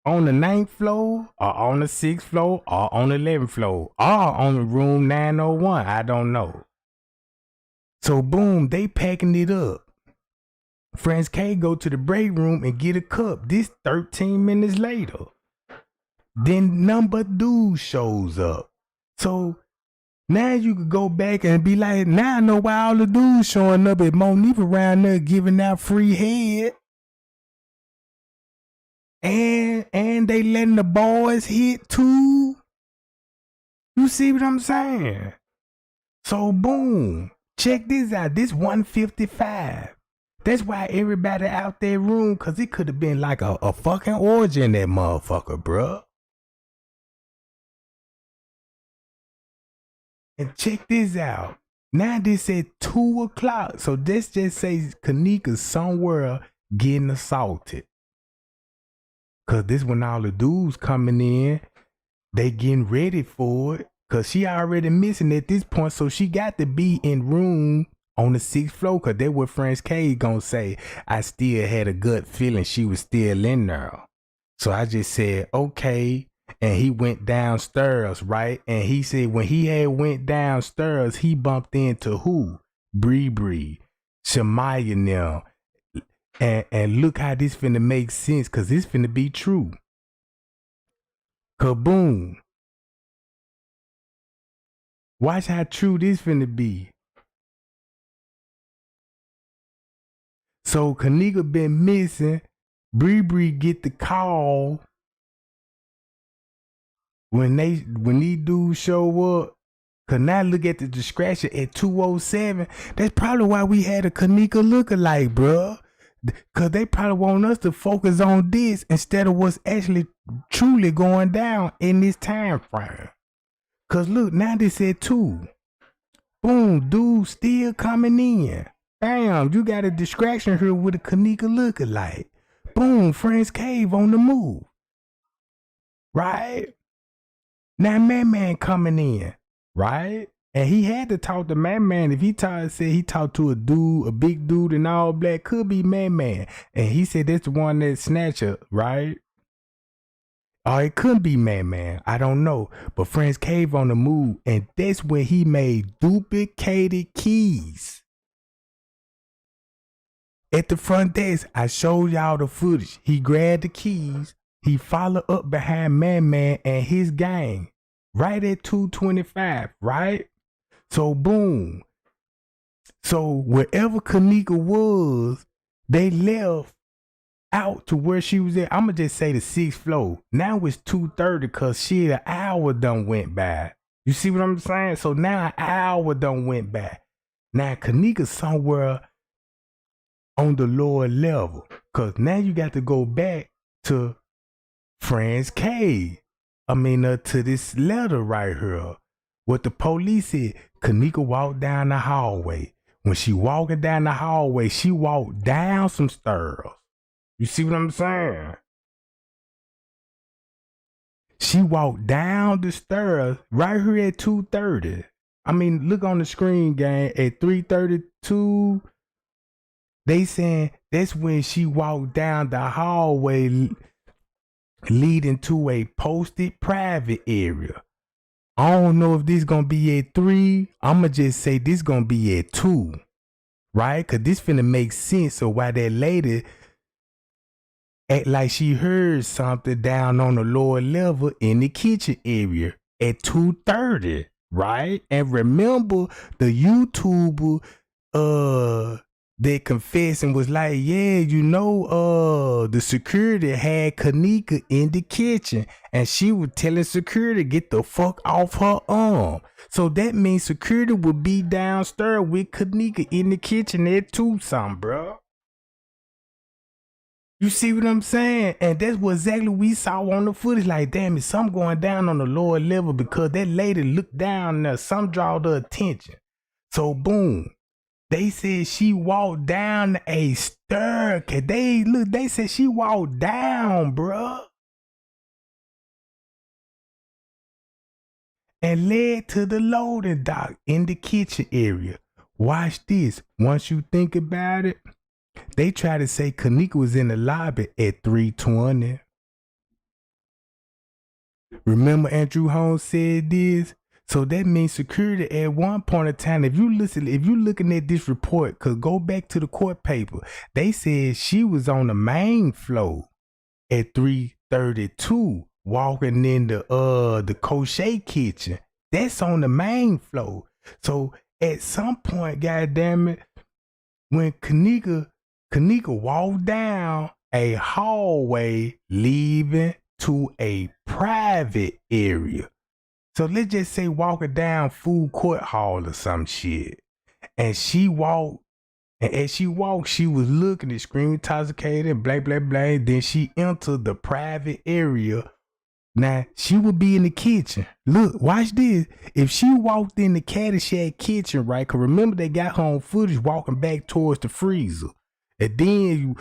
on the 9th floor, or on the 6th floor, or on the 11th floor, or on the room 901. I don't know. So boom, they packing it up. Franz K go to the break room and get a cup. This 13 minutes later. Then number dude shows up. So now you could go back and be like, now I know why all the dudes showing up at Monique around there giving out free head. And they letting the boys hit too. You see what I'm saying? So boom, check this out. This 155. That's why everybody out there room, cause it could have been like a fucking orgy in that motherfucker, bruh. And check this out. Now this at 2 o'clock. So this just says Kenneka somewhere getting assaulted. Cause this when all the dudes coming in. they getting ready for it because she already missing at this point. So she got to be in room on the 6th floor because that's what Franz K gonna say. I still had a gut feeling she was still in there. So I just said, okay. And he went downstairs, right? And he said when he had went downstairs, he bumped into who? Bree, Shamaya now. And look how this finna make sense because this finna be true. Kaboom. Watch how true this finna be. So Kenneka been missing. Bree get the call when these dudes show up. Cause now look at the distraction at 2:07. That's probably why we had a Kenneka lookalike, bruh. Cause they probably want us to focus on this instead of what's actually truly going down in this time frame. Cause look, now they said 2. Boom, dude still coming in. Bam, you got a distraction here with a Kenneka lookalike. Boom, Friends Cave on the move. Right? Now Man coming in, right? And he had to talk to Man. If he said he talked to a dude, a big dude in all black, could be Man. And he said that's the one that snatched her, right? Or it could be Man. I don't know. But Friends Cave on the move. And that's where he made duplicated keys. At the front desk, I showed y'all the footage. He grabbed the keys. He followed up behind Man and his gang. Right at 2:25, right? So boom. So wherever Kenneka was, they left out to where she was at. I'ma just say the 6th floor. Now it's 2:30 because shit, an hour done went by. You see what I'm saying? So now an hour done went by. Now Kenneka somewhere on the lower level. Cause now you got to go back to Franz K. To this letter right here. What the police said, Kenneka walked down the hallway. When she walking down the hallway, she walked down some stairs. You see what I'm saying? She walked down the stairs right here at 2:30. Look on the screen, gang. At 3:32, they saying that's when she walked down the hallway leading to a posted private area. I don't know if this gonna be at 3. I'ma just say this gonna be at 2. Right? Cause this finna make sense. So why that lady act like she heard something down on the lower level in the kitchen area at 2:30. Right? And remember the YouTuber that confessed and was like, yeah, the security had Kenneka in the kitchen and she was telling security get the fuck off her arm. So that means security would be downstairs with Kenneka in the kitchen at 2 something, bro. You see what I'm saying? And that's what exactly we saw on the footage. Like, damn, is something going down on the lower level because that lady looked down there, some draw the attention. So boom. They said she walked down a staircase. They said she walked down, bruh. And led to the loading dock in the kitchen area. Watch this. Once you think about it, they try to say Kenneka was in the lobby at 3:20. Remember Andrew Holmes said this? So that means security at one point in time, if you looking at this report, cause go back to the court paper, they said she was on the main floor at 3:32, walking in the crochet kitchen. That's on the main floor. So at some point, goddamn it, when Kenneka walked down a hallway leaving to a private area. So let's just say walking down food court hall or some shit. And she walked, and as she walked, she was looking at screaming, intoxicated, blah, blah, blah. Then she entered the private area. Now, she would be in the kitchen. Look, watch this. If she walked in the Caddyshack kitchen, right? Because remember they got her on footage walking back towards the freezer. And then,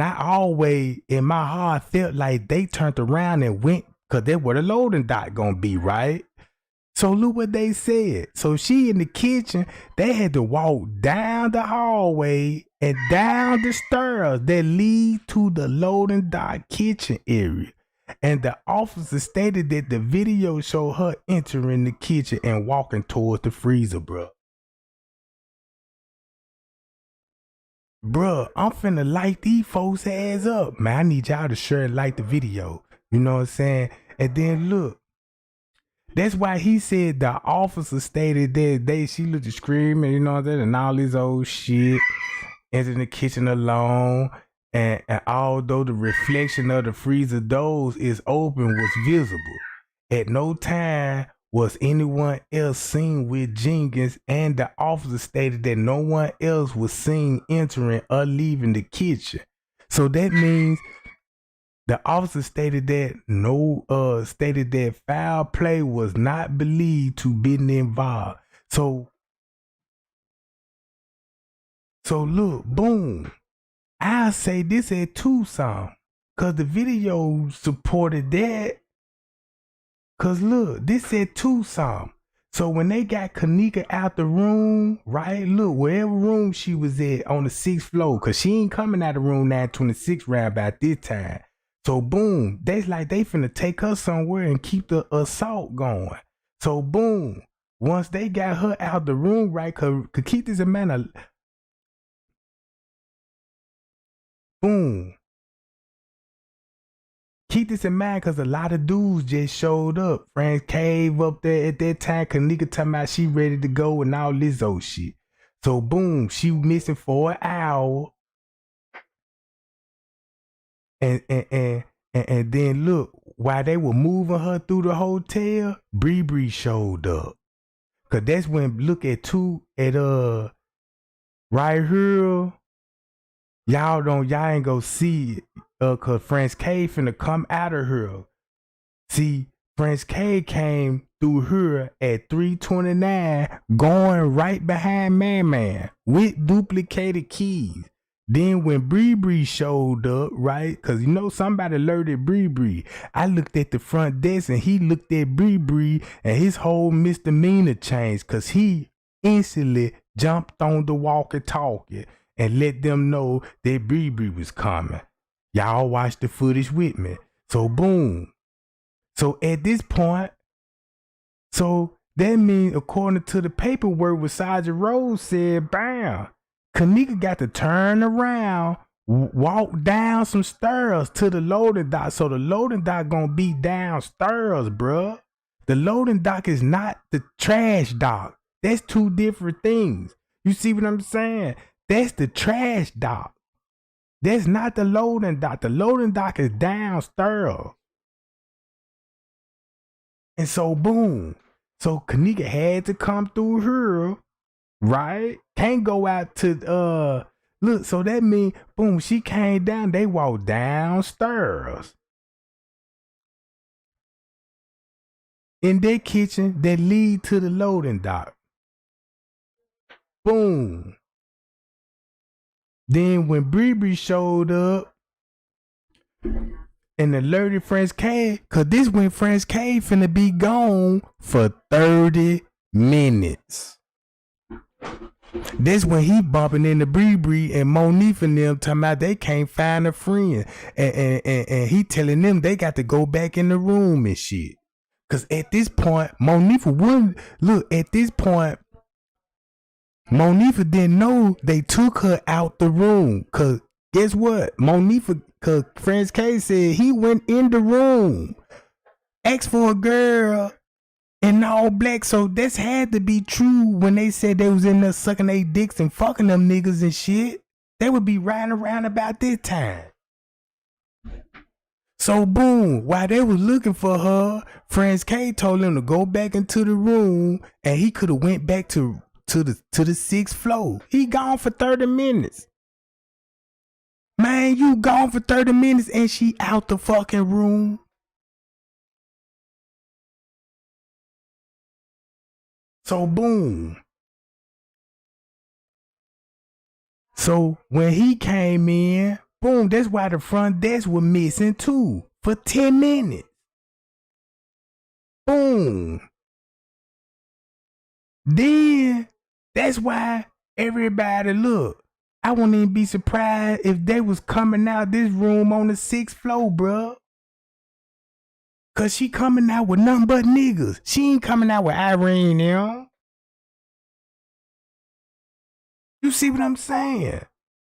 I always, in my heart, felt like they turned around and went Cause that's where the loading dock gonna be, right? So look what they said. So she in the kitchen, they had to walk down the hallway and down the stairs that lead to the loading dock kitchen area. And the officer stated that the video showed her entering the kitchen and walking towards the freezer, bro. Bruh, I'm finna light these folks' ass up. Man, I need y'all to share and like the video. You know what I'm saying? And then look. That's why he said the officer stated that she looked screaming, you know what I'm saying, and all this old shit. Entered the kitchen alone. And although the reflection of the freezer doors is open was visible, at no time was anyone else seen with Jenkins, and the officer stated that no one else was seen entering or leaving the kitchen. So that means the officer stated that stated that foul play was not believed to be involved. So look, boom. I say this at Tucson, cause the video supported that. Cause look, this said Tucson. So when they got Kenneka out the room, right? Look, wherever room she was at on the 6th floor, cause she ain't coming out of room 926 round about this time. So boom, they finna take her somewhere and keep the assault going. So boom, once they got her out the room, right? Could keep this in mind. Boom. Keep this in mind because a lot of dudes just showed up. Franz Cave up there at that time. Kenneka talking about she ready to go and all this old shit. So boom, she missing for an hour. And then look, while they were moving her through the hotel, Bree showed up. Cause that's when look at right here. Y'all ain't go see it. Cause Franz K finna come out of her. See, Franz K came through her at 329, going right behind Man with duplicated keys. Then when Bree showed up, right? Cause you know somebody alerted Bree. I looked at the front desk and he looked at Bree and his whole misdemeanor changed cause he instantly jumped on the walkie-talkie and let them know that Bree was coming. Y'all watch the footage with me. So boom. So at this point, so that means according to the paperwork what Sergeant Rose said, bam, Kenneka got to turn around, walk down some stairs to the loading dock. So the loading dock gonna be downstairs, bruh. The loading dock is not the trash dock. That's two different things. You see what I'm saying? That's the trash dock. That's not the loading dock. The loading dock is downstairs. And so boom. So Kenneka had to come through her, right? Can't go out to look, so that means boom, she came down, they walked downstairs. In their kitchen that lead to the loading dock. Boom. Then when Bree showed up and alerted Franz K, cause this when Franz K finna be gone for 30 minutes. That's when he bumping into Bree and Monique and them talking about they can't find a friend. And he telling them they got to go back in the room and shit. Cause at this point, Monifa didn't know they took her out the room. Cause guess what? Cause Franz K said he went in the room, asked for a girl in all black. So this had to be true when they said they was in there sucking their dicks and fucking them niggas and shit. They would be riding around about this time. So boom, while they was looking for her, Franz K told them to go back into the room and he could have went back to the 6th floor. He gone for 30 minutes. Man, you gone for 30 minutes and she out the fucking room. So boom. So when he came in, boom, that's why the front desk was missing too for 10 minutes. Boom. Then that's why everybody look. I wouldn't even be surprised if they was coming out this room on the 6th floor, bruh. Cause she coming out with nothing but niggas. She ain't coming out with Irene now. You see what I'm saying?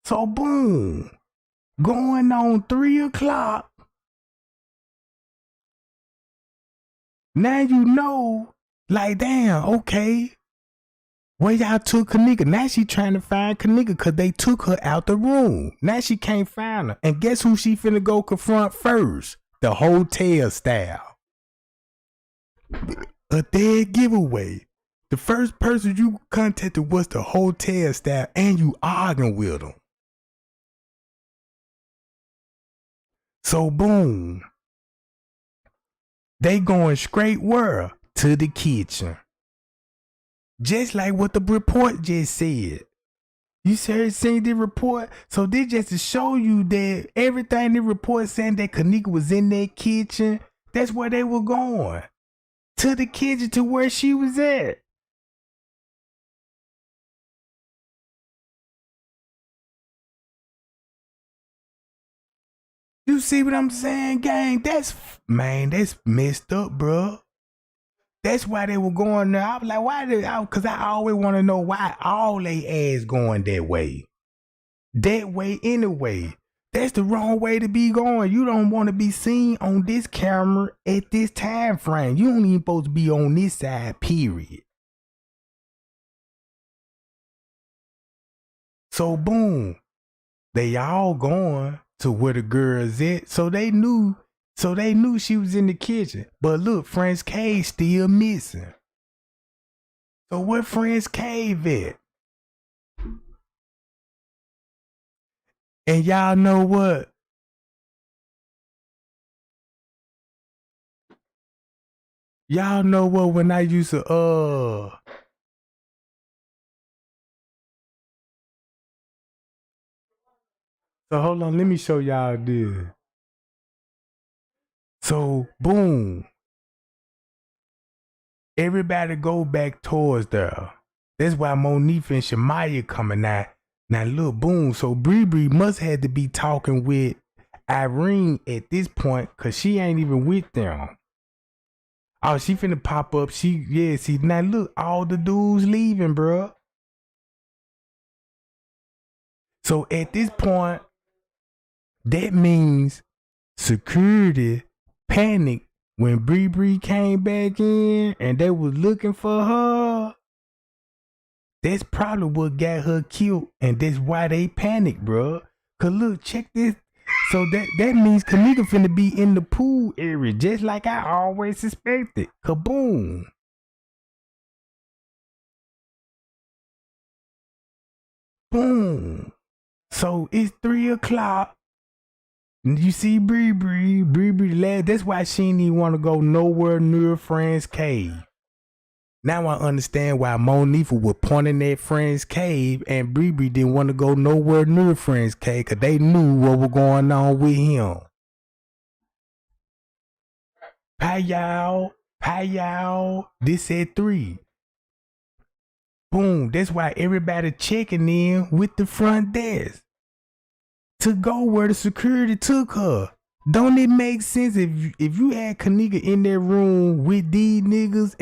So boom. Going on 3 o'clock. Now you know, like damn, okay. Where y'all took Kenneka? Now she trying to find Kenneka cause they took her out the room. Now she can't find her. And guess who she finna go confront first? The hotel staff. A dead giveaway. The first person you contacted was the hotel staff and you arguing with them. So boom. They going straight where? To the kitchen. Just like what the report just said. You seen the report? So this just to show you that everything the report saying that Kenneka was in that kitchen, that's where they were going. To the kitchen, to where she was at. You see what I'm saying, gang? That's messed up, bro. That's why they were going there. I was like, why did I? Because I always want to know why all they ass going that way. That way anyway. That's the wrong way to be going. You don't want to be seen on this camera at this time frame. You don't even supposed to be on this side, period. So boom. They all going to where the girl's at. So they knew she was in the kitchen. But look, Friend's Cave still missing. So where Friend's Cave at? And y'all know what? Y'all know what, when I used to So hold on, let me show y'all this. So boom. Everybody go back towards there. That's why Monique and Shamaya coming out. Now look, boom. So Bree must have to be talking with Irene at this point, cause she ain't even with them. Oh, she finna pop up. See, now look, all the dudes leaving, bruh. So at this point, that means security panicked when Bree came back in and they was looking for her. That's probably what got her killed, and that's why they panicked, bruh. Cause look, check this. So that means Kenneka finna be in the pool area, just like I always suspected. Kaboom. Boom. So it's 3 o'clock. You see Bree lad. That's why she didn't even want to go nowhere near Friend's Cave. Now I understand why Monifa was pointing at Friend's Cave and Bree didn't want to go nowhere near Friend's Cave because they knew what was going on with him. Hi y'all. This at 3. Boom. That's why everybody checking in with the front desk to go where the security took her. Don't it make sense if you had Kenneka in that room with these niggas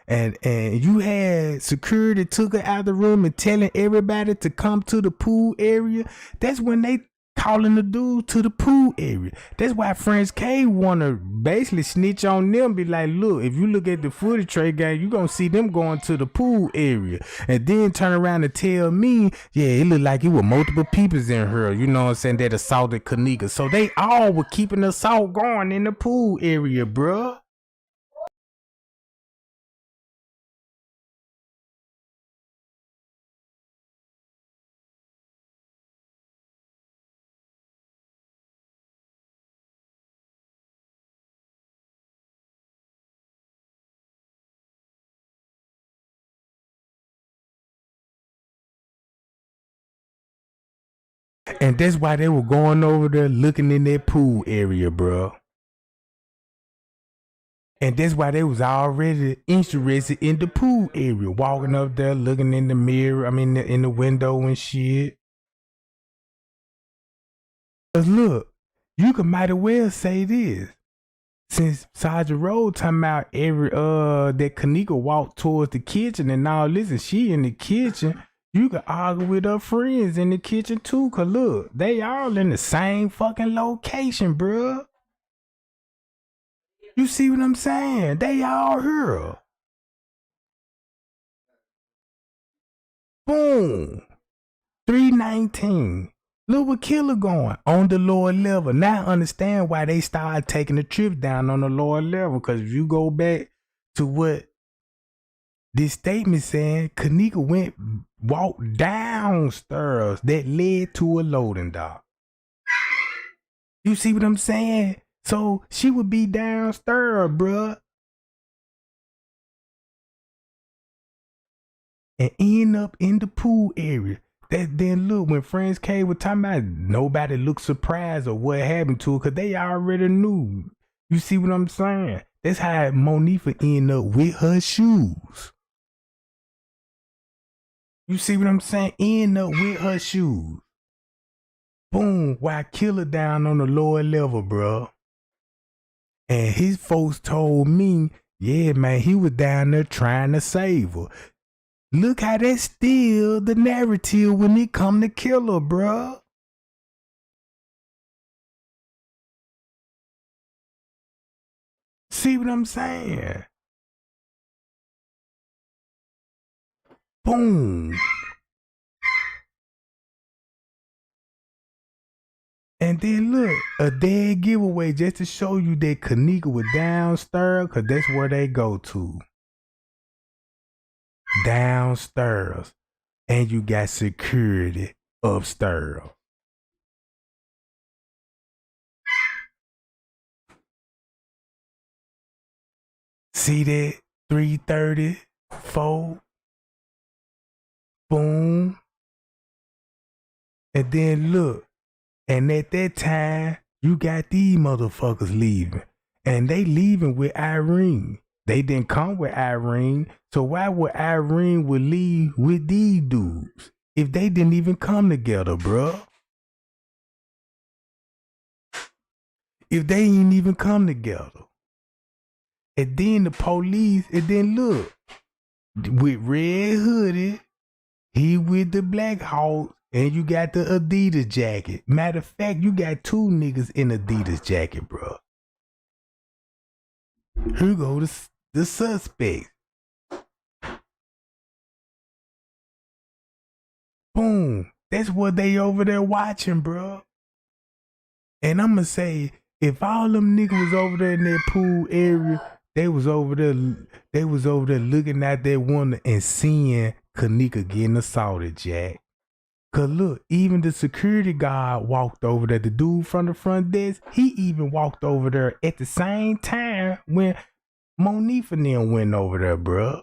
and you had security took her out of the room and telling everybody to come to the pool area? That's when they calling the dude to the pool area. That's why Friends K wanna basically snitch on them, be like, look, if you look at the footage Trey gang, you gonna see them going to the pool area, and then turn around and tell me, yeah, it looked like it was multiple peoples in her, you know what I'm saying, that assaulted Kenneka. So they all were keeping the assault going in the pool area, bruh. And that's why they were going over there looking in that pool area, bro. And that's why they was already interested in the pool area, walking up there, looking in the mirror, in the window and shit. Cause look, you could might as well say this. Since Sergeant Road talking about that Kenneka walked towards the kitchen and all this, and she in the kitchen, you could argue with her friends in the kitchen too. Cause look, they all in the same fucking location, bruh. You see what I'm saying? They all here. Boom. 319. Look what Killer going on the lower level. Now I understand why they started taking the trip down on the lower level. Because if you go back to what this statement saying, Kenneka walked downstairs that led to a loading dock. You see what I'm saying? So she would be downstairs, bruh. And end up in the pool area. Then look, when Friends K was talking about it, nobody looked surprised or what happened to her because they already knew. You see what I'm saying? That's how Monifa ended up with her shoes. You see what I'm saying? End up with her shoes. Boom, while Killer down on the lower level, bro. And his folks told me, yeah, man, he was down there trying to save her. Look how that's still the narrative when it come to Killer, bruh. See what I'm saying? Boom. And then look, a dead giveaway just to show you that Kenneka was downstairs, because that's where they go to. Downstairs. And you got security upstairs. See that? 334. Boom. And then look. And at that time, you got these motherfuckers leaving. And they leaving with Irene. They didn't come with Irene. So why would Irene would leave with these dudes if they didn't even come together, bruh? If they ain't even come together. And then the police, and then look, with Red Hoodie, he with the Black Hawk, and you got the Adidas jacket. Matter of fact, you got two niggas in Adidas jacket, bro. Here go the suspect. Boom. That's what they over there watching, bro. And I'ma say, if all them niggas was over there in that pool area, they was over there looking at that woman and seeing Kenneka getting assaulted, Jack. Cause look, even the security guard walked over there. The dude from the front desk, he even walked over there at the same time when Monifa and them went over there, bruh.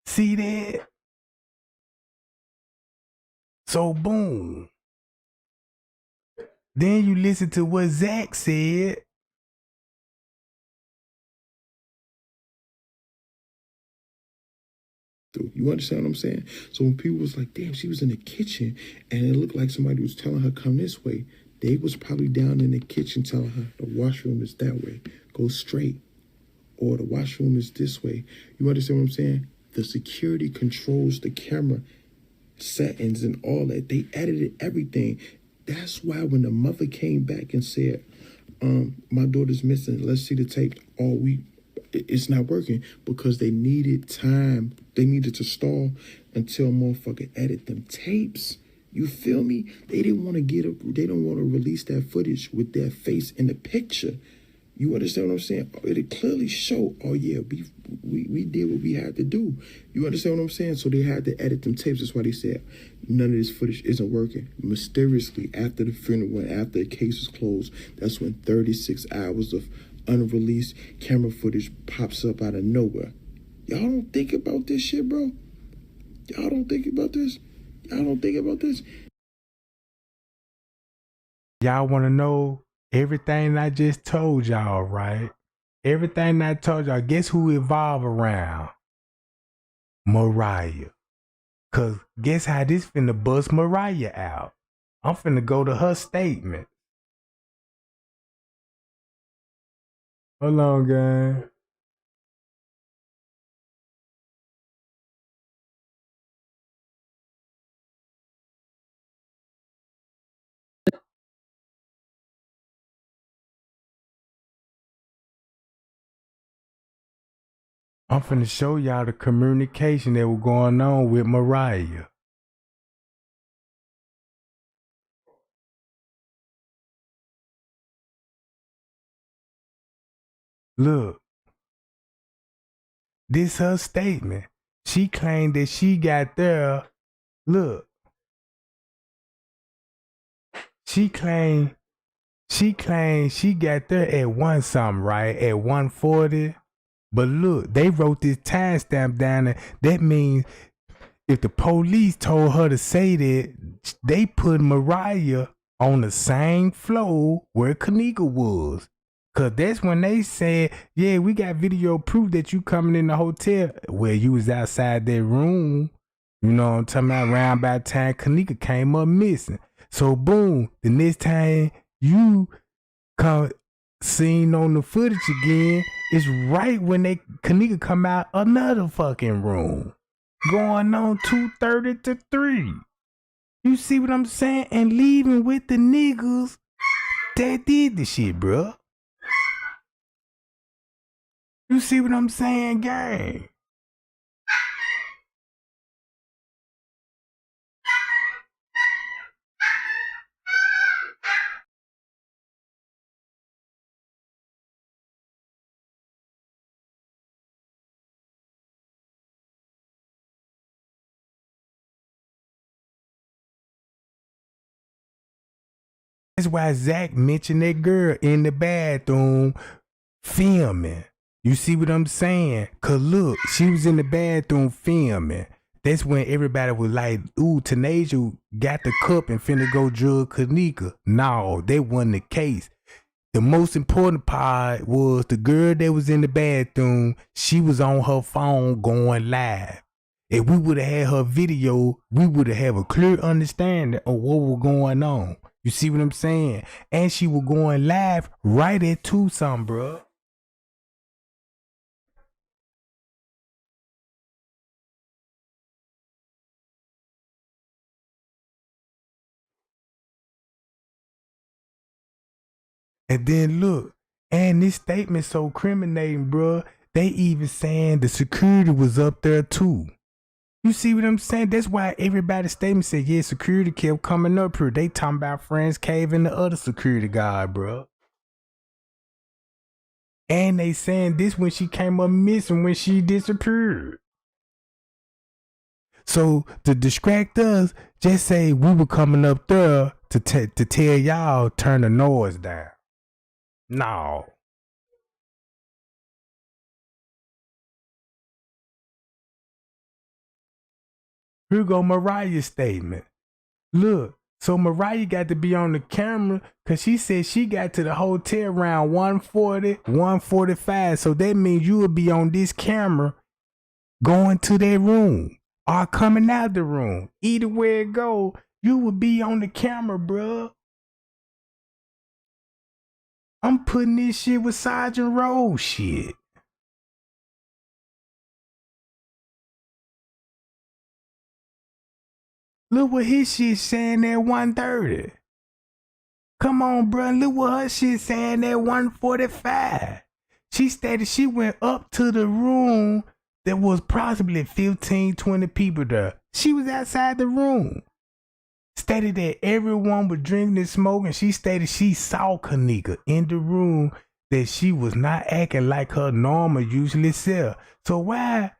See that? So boom. Then you listen to what Zach said. You understand what I'm saying? So when people was like, damn, she was in the kitchen and it looked like somebody was telling her come this way, they was probably down in the kitchen telling her the washroom is that way, go straight, or the washroom is this way. You understand what I'm saying? The security controls the camera settings and all that. They edited everything. That's why when the mother came back and said, my daughter's missing, let's see the tape, it's not working because they needed time. They needed to stall until motherfucker edit them tapes. You feel me? They didn't want to they don't want to release that footage with their face in the picture. You understand what I'm saying? It clearly showed, oh yeah, we did what we had to do. You understand what I'm saying? So they had to edit them tapes. That's why they said none of this footage isn't working. Mysteriously, after the funeral and after the case was closed, that's when 36 hours of unreleased camera footage pops up out of nowhere. Y'all don't think about this shit, bro? Y'all don't think about this? Y'all don't think about this? Y'all want to know everything I just told y'all, right? Everything I told y'all, guess who evolved around? Mariah. Cause guess how this finna bust Mariah out? I'm finna go to her statement. Hold on, gang. I'm finna show y'all the communication that was going on with Mariah. Look, this her statement. She claimed that she got there. Look, she claimed she got there at 1 something, right? At 1:40. But look, they wrote this timestamp down there. That means if the police told her to say that, they put Mariah on the same floor where Kenneka was. Cause that's when they said, yeah, we got video proof that you coming in the hotel. Well, you was outside that room. You know what I'm talking about? Around by the time Kenneka came up missing. So boom, the next time you come seen on the footage again, it's right when Kenneka come out another fucking room. Going on 2:30 to 3. You see what I'm saying? And leaving with the niggas that did the shit, bruh. You see what I'm saying, gang? That's why Zach mentioned that girl in the bathroom filming. You see what I'm saying? Cause look, she was in the bathroom filming. That's when everybody was like, ooh, Tanasia got the cup and finna go drug Kenneka. No, that wasn't the case. The most important part was the girl that was in the bathroom, she was on her phone going live. If we would have had her video, we would have a clear understanding of what was going on. You see what I'm saying? And she was going live right at 2 something, bro. And then look, and this statement so criminating, bro. They even saying the security was up there too. You see what I'm saying? That's why everybody's statement said, yeah, security kept coming up here. They talking about Friends Cave and the other security guard, bro. And they saying this when she came up missing, when she disappeared. So to distract us, just say we were coming up there to tell y'all turn the noise down. No. Here go Mariah's statement. Look, so Mariah got to be on the camera because she said she got to the hotel around 1:40, 1:45. So that means you will be on this camera going to that room or coming out the room. Either way it go, you will be on the camera, bruh. I'm putting this shit with Sergeant Rose shit. Look what his shit saying at 1:30. Come on, bruh. Look what her shit saying at 1:45. She stated she went up to the room. There was possibly 15, 20 people there. She was outside the room. Stated that everyone was drinking and smoking. She stated she saw Kenneka in the room, that she was not acting like her normal usually self. So why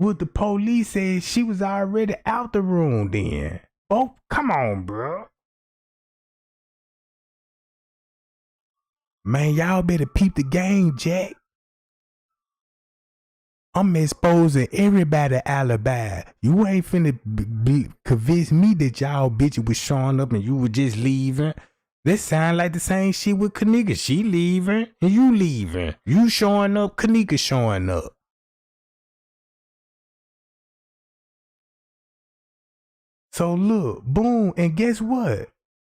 would the police say she was already out the room then? Oh, come on, bro. Man, y'all better peep the game, Jack. I'm exposing everybody alibi. You ain't finna convince me that y'all bitches was showing up and you were just leaving. This sound like the same shit with Kenneka. She leaving and you leaving. You showing up, Kenneka showing up. So look, boom, and guess what?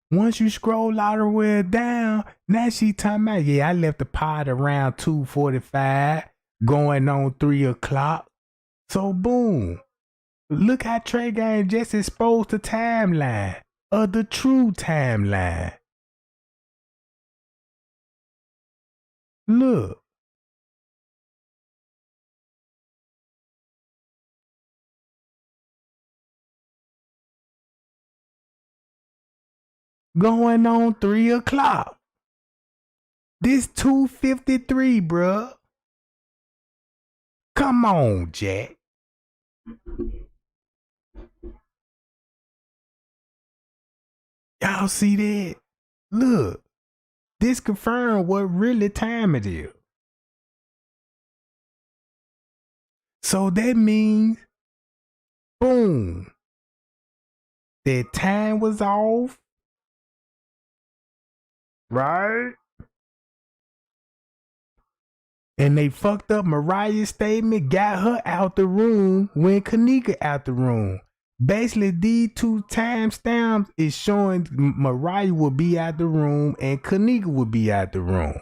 Once you scroll all the way down, now she talking about, yeah, I left the pod around 2:45, going on 3 o'clock. So boom, look how Trey Gang just exposed the timeline of the true timeline. Look. Going on 3 o'clock. This 2:53, bruh. Come on, Jack. Y'all see that? Look. This confirmed what really time it is. So that means, boom, that time was off, right? And they fucked up Mariah's statement, got her out the room when Kenneka out the room. Basically, these two timestamps is showing Mariah will be out the room and Kenneka will be out the room.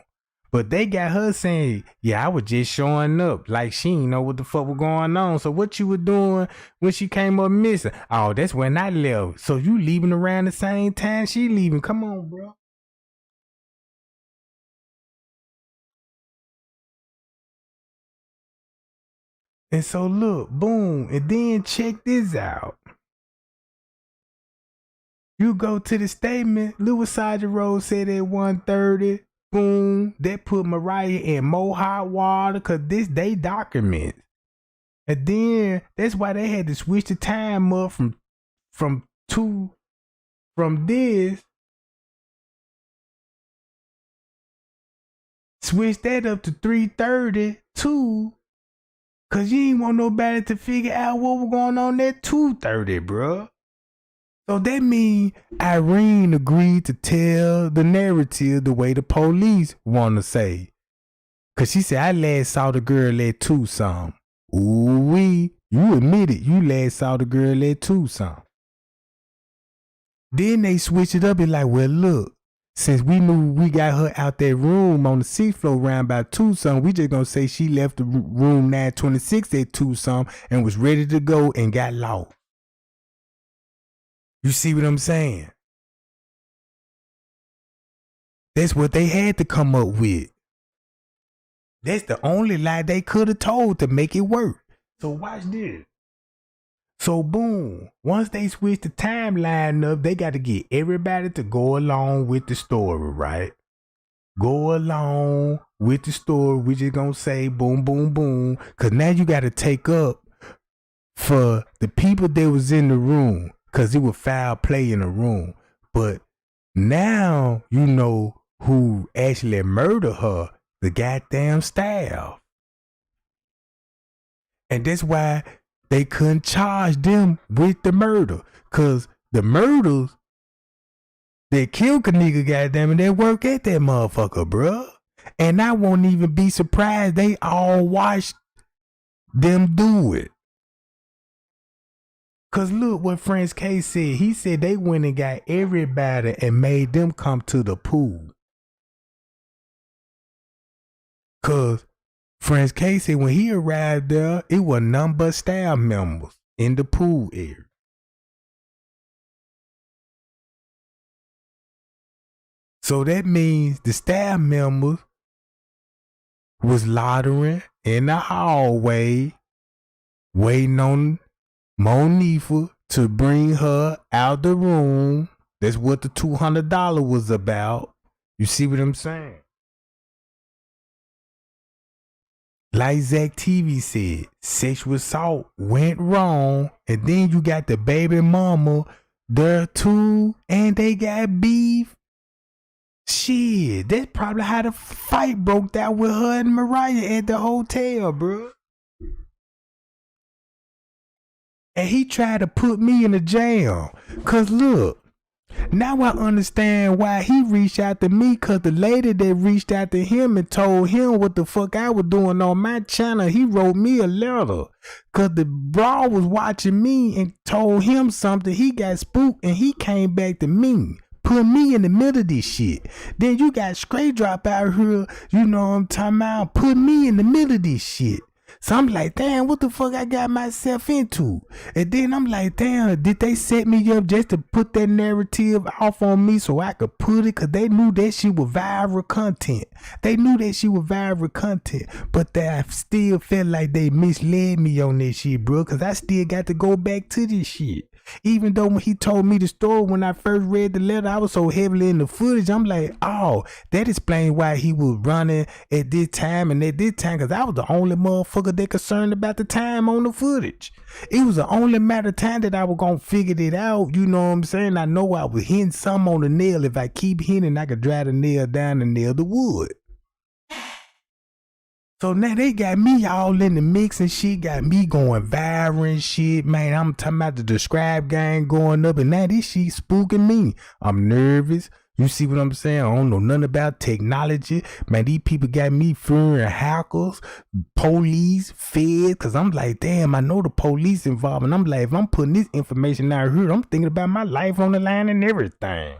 But they got her saying, yeah, I was just showing up. Like she didn't know what the fuck was going on. So what you were doing when she came up missing? Oh, that's when I left. So you leaving around the same time she leaving. Come on, bro. And so look, boom. And then check this out. You go to the statement. Lil Sergeant Rose said at 1:30. Boom, that put Mariah in more hot water because this they documents. And then that's why they had to switch the time up from this. Switch that up to 3:32. Cause you ain't want nobody to figure out what was going on at 2:30, bruh. So that means Irene agreed to tell the narrative the way the police want to say. Cause she said, I last saw the girl at 2-some. Ooh-wee, you admitted you last saw the girl at 2-some. Then they switched it up and like, well, look, since we knew we got her out that room on the 6th floor around about 2-some, we just gonna say she left the room 926 at 2-some and was ready to go and got lost. You see what I'm saying? That's what they had to come up with. That's the only lie they could have told to make it work. So watch this. So boom, once they switch the timeline up, they got to get everybody to go along with the story, right? Go along with the story. We just gonna say boom, boom, boom. Cause now you got to take up for the people that was in the room. Cause it was foul play in the room. But now you know who actually murdered her, the goddamn staff. And that's why they couldn't charge them with the murder. Cause the murders that killed Kenneka, goddamn it, they work at that motherfucker, bruh. And I won't even be surprised they all watched them do it. Cause look what French K said. He said they went and got everybody and made them come to the pool. Cause French K said when he arrived there, it was none but staff members in the pool area. So that means the staff members was loitering in the hallway, waiting on Monifa to bring her out the room. That's what the $200 was about. You see what I'm saying? Like Zach TV said, sexual assault went wrong, and then you got the baby mama there too, and they got beef. Shit, that's probably how the fight broke out with her and Mariah at the hotel, bro. And he tried to put me in the jail. Cause look, Now I understand why he reached out to me, cause the lady that reached out to him and told him what the fuck I was doing on my channel, he wrote me a letter. Cause the bra was watching me and told him something. He got spooked and he came back to me. Put me in the middle of this shit. Then you got straight drop out here, you know what I'm talking about? Put me in the middle of this shit. So I'm like, damn, what the fuck I got myself into? And then I'm like, damn, did they set me up just to put that narrative off on me so I could put it? Cause they knew that shit was viral content. They knew that shit was viral content. But I still felt like they misled me on this shit, bro. Cause I still got to go back to this shit. Even though when he told me the story, when I first read the letter, I was so heavily in the footage. I'm like, oh, that explains why he was running at this time and at this time, because I was the only motherfucker that concerned about the time on the footage. It was the only matter of time that I was going to figure it out. You know what I'm saying? I know I was hitting something on the nail. If I keep hitting, I could drive the nail down and nail the wood. So now they got me all in the mix and shit, got me going viral and shit, man. I'm talking about the Describe gang going up, and now this shit spooking me. I'm nervous. You see what I'm saying? I don't know nothing about technology. Man, these people got me fearing hackers, police, feds, because I'm like, damn, I know the police involved. And I'm like, if I'm putting this information out here, I'm thinking about my life on the line and everything.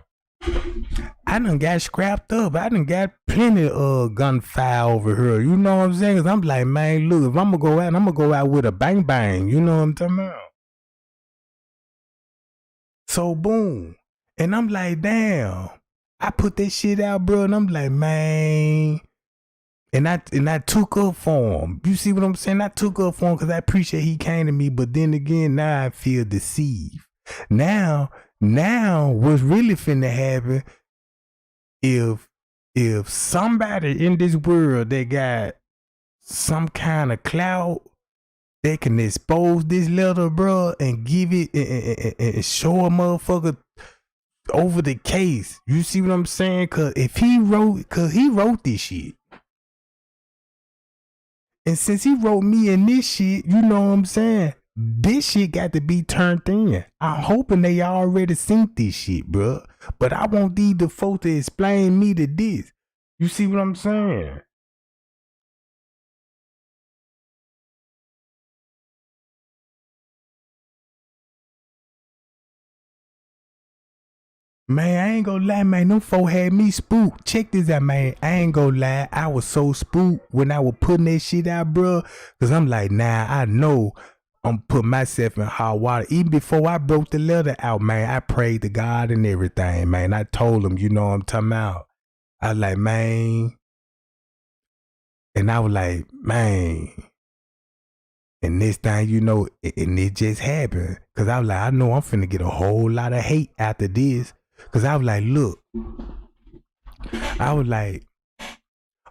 I done got scrapped up. I done got plenty of gunfire over here. You know what I'm saying? Cause I'm like, man, look, if I'm gonna go out, I'm gonna go out with a bang bang. You know what I'm talking about? So boom. And I'm like, damn. I put that shit out, bro, and I'm like, man. And I took up for him. You see what I'm saying? I took up for him because I appreciate he came to me. But then again, now I feel deceived. Now what's really finna happen, if somebody in this world that got some kind of clout, they can expose this letter, bro, and give it and show a motherfucker over the case. You see what I'm saying? Cause he wrote this shit. And since he wrote me in this shit, you know what I'm saying? This shit got to be turned in. I'm hoping they already seen this shit, bro. But I want these the folks to explain me to this. You see what I'm saying? Man, I ain't gonna lie, man. Them folk had me spooked. Check this out, man. I ain't gonna lie. I was so spooked when I was putting that shit out, bro. Cause I'm like, nah, I know I'm putting myself in hot water. Even before I broke the letter out, man, I prayed to God and everything, man. I told him, you know what I'm talking about. I was like, man. And I was like, man. And this thing, you know, and it just happened. Cause I was like, I know I'm finna get a whole lot of hate after this. Cause I was like, look, I'm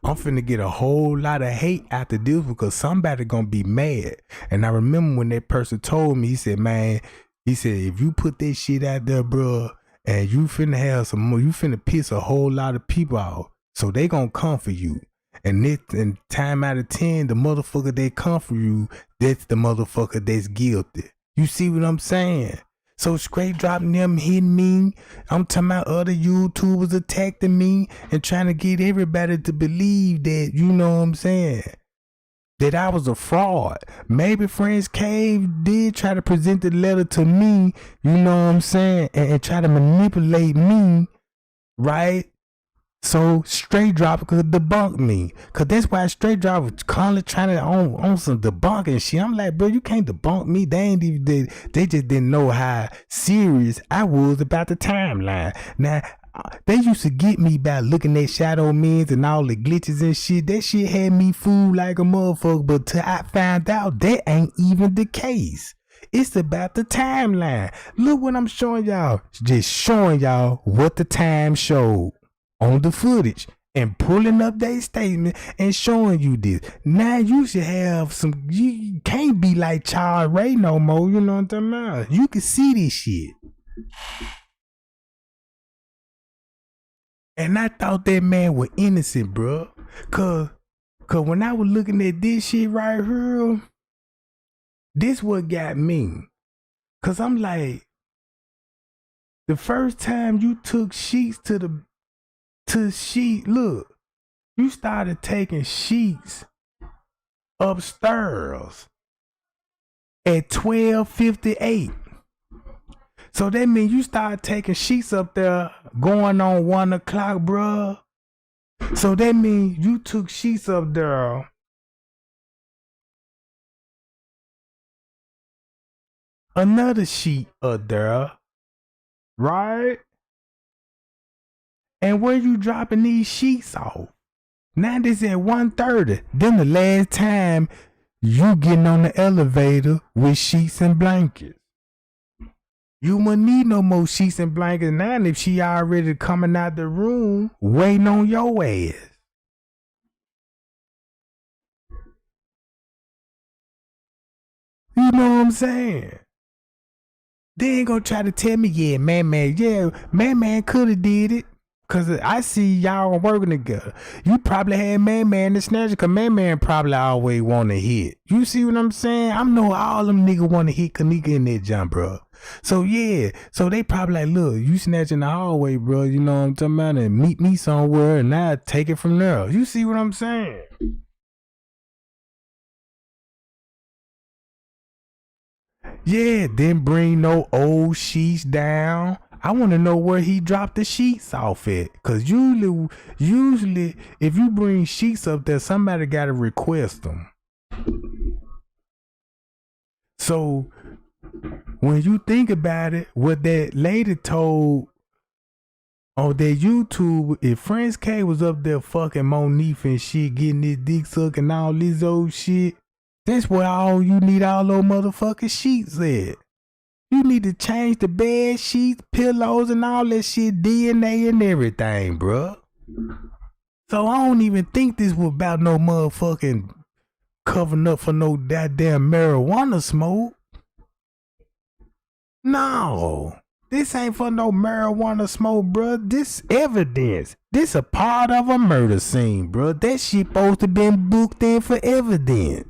finna get a whole lot of hate after this because somebody gonna be mad. And I remember when that person told me, he said, man, if you put that shit out there, bro, and you finna have some more, you finna piss a whole lot of people off. So they gonna come for you. And time out of 10, the motherfucker that come for you, that's the motherfucker that's guilty. You see what I'm saying? So straight dropping them hitting me. I'm talking about other YouTubers attacking me and trying to get everybody to believe that, you know what I'm saying, that I was a fraud. Maybe Friends Cave did try to present the letter to me, you know what I'm saying, and try to manipulate me, right? So Straight Drop could debunk me. Cause that's why Straight Drop was constantly trying to on some debunking shit. I'm like, bro, you can't debunk me. They just didn't know how serious I was about the timeline. Now, they used to get me by looking at shadow men's and all the glitches and shit. That shit had me fooled like a motherfucker. But till I found out that ain't even the case. It's about the timeline. Look what I'm showing y'all. Just showing y'all what the time showed on the footage and pulling up their statement and showing you this. Now you should have some, you can't be like Charles Ray no more, you know what I'm talking about? You can see this shit. And I thought that man was innocent, bro. Cause when I was looking at this shit right here, this what got me. Cause I'm like, The first time you took sheets look, you started taking sheets upstairs at 12:58. So that means you started taking sheets up there going on 1 o'clock, bruh. So that means you took sheets up there another sheet up there, right? And where you dropping these sheets off? Now this at 1:30. Then the last time you getting on the elevator with sheets and blankets. You wouldn't need no more sheets and blankets now if she already coming out the room waiting on your ass. You know what I'm saying? They ain't gonna try to tell me, yeah, man could have did it. Cause I see y'all working together. You probably had man in the snatcher, cause man probably always want to hit. You see what I'm saying? I know all them niggas want to hit Kenneka in that jump, bro. So yeah, so they probably like, look, you snatching the hallway, bro. You know what I'm talking about? And meet me somewhere, and I take it from there. You see what I'm saying? Yeah, then bring no old sheets down. I want to know where he dropped the sheets off at. Cause usually, if you bring sheets up there, somebody gotta request them. So when you think about it, what that lady told on that YouTube, if Friends K was up there fucking Monique and shit, getting his dick sucked and all this old shit, that's where all you need all those motherfucking sheets at. You need to change the bed sheets, pillows, and all that shit, DNA and everything, bruh. So I don't even think this was about no motherfucking covering up for no goddamn marijuana smoke. No, this ain't for no marijuana smoke, bruh. This evidence. This a part of a murder scene, bruh. That shit supposed to been booked in for evidence.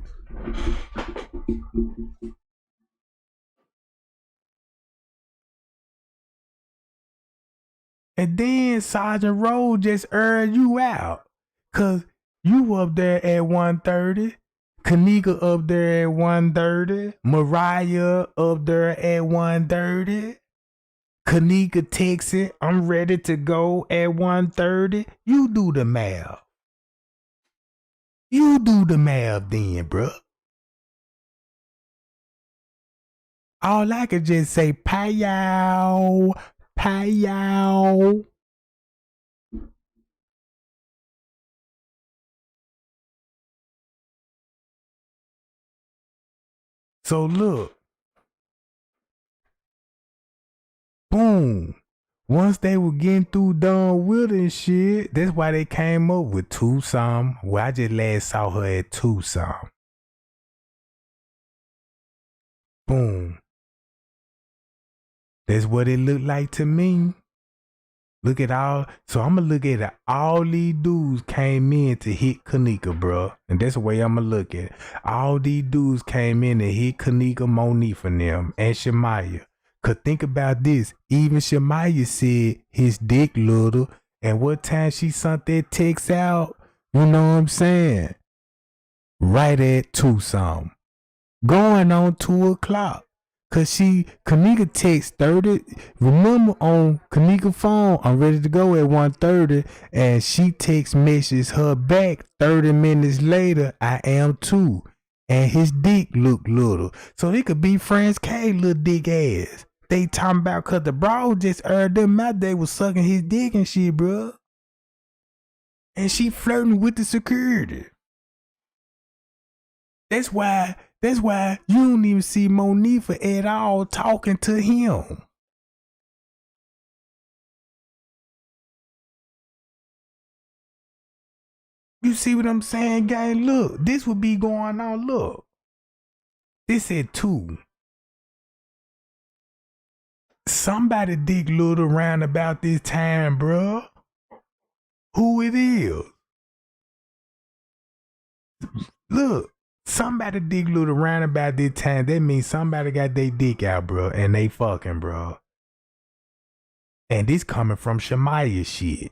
And then Sergeant Rose just aired you out. Cause you up there at 1:30. Kenneka up there at 1:30. Mariah up there at 1:30. Kenneka texting, I'm ready to go at 1:30. You do the math. You do the math then, bruh. All I could just say, payow. Payow. So look. Boom. Once they were getting through done with and shit, that's why they came up with Tucson. Well, I just last saw her at Tucson. Boom. That's what it looked like to me. Look at all. So I'm going to look at it. All these dudes came in to hit Kenneka, bro. And that's the way I'm going to look at it. All these dudes came in to hit Kenneka, Monique and them, and Shemaya. Cause think about this. Even Shemaya said his dick little. And what time she sent that text out? You know what I'm saying? Right at Tucson. Going on 2 o'clock. Cause Kenneka text 30. Remember on Kenneka phone, I'm ready to go at 1:30. And she text messages her back 30 minutes later, I am too. And his dick look little. So it could be Friends K little dick ass. They talking about cause the bro just aired them out. They was sucking his dick and shit, bro. And she flirting with the security. That's why you don't even see Monifa at all talking to him. You see what I'm saying, gang? Look, this would be going on. Look. This at 2. Somebody dick little around about this time, bro. Who it is? Look, somebody dick little around about this time. That means somebody got their dick out, bro, and they fucking, bro. And this coming from Shemaya shit.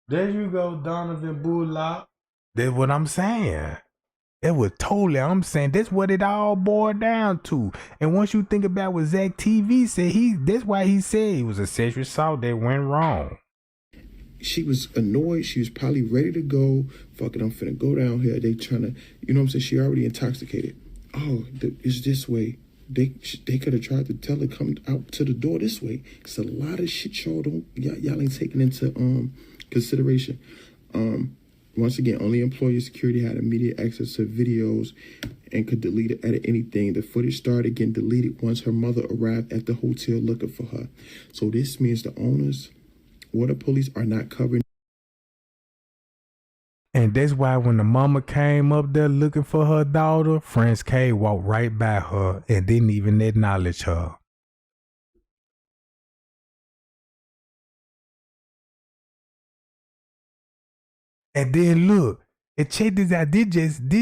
There you go, Donovan Bullock. That's what I'm saying. It was totally, I'm saying that's what it all boiled down to. And once you think about what Zach TV said, that's why he said it was a sexual assault that went wrong. She was annoyed. She was probably ready to go. Fuck it, I'm finna go down here. They trying to, you know what I'm saying? She already intoxicated. Oh, it's this way. They could have tried to tell her come out to the door this way. It's a lot of shit y'all ain't taking into consideration. Once again, only employee security had immediate access to videos and could delete it, edit anything. The footage started getting deleted once her mother arrived at the hotel looking for her. So this means the owners or the police are not covering. And that's why when the mama came up there looking for her daughter, Friends K walked right by her and didn't even acknowledge her. And then look, and check this out. This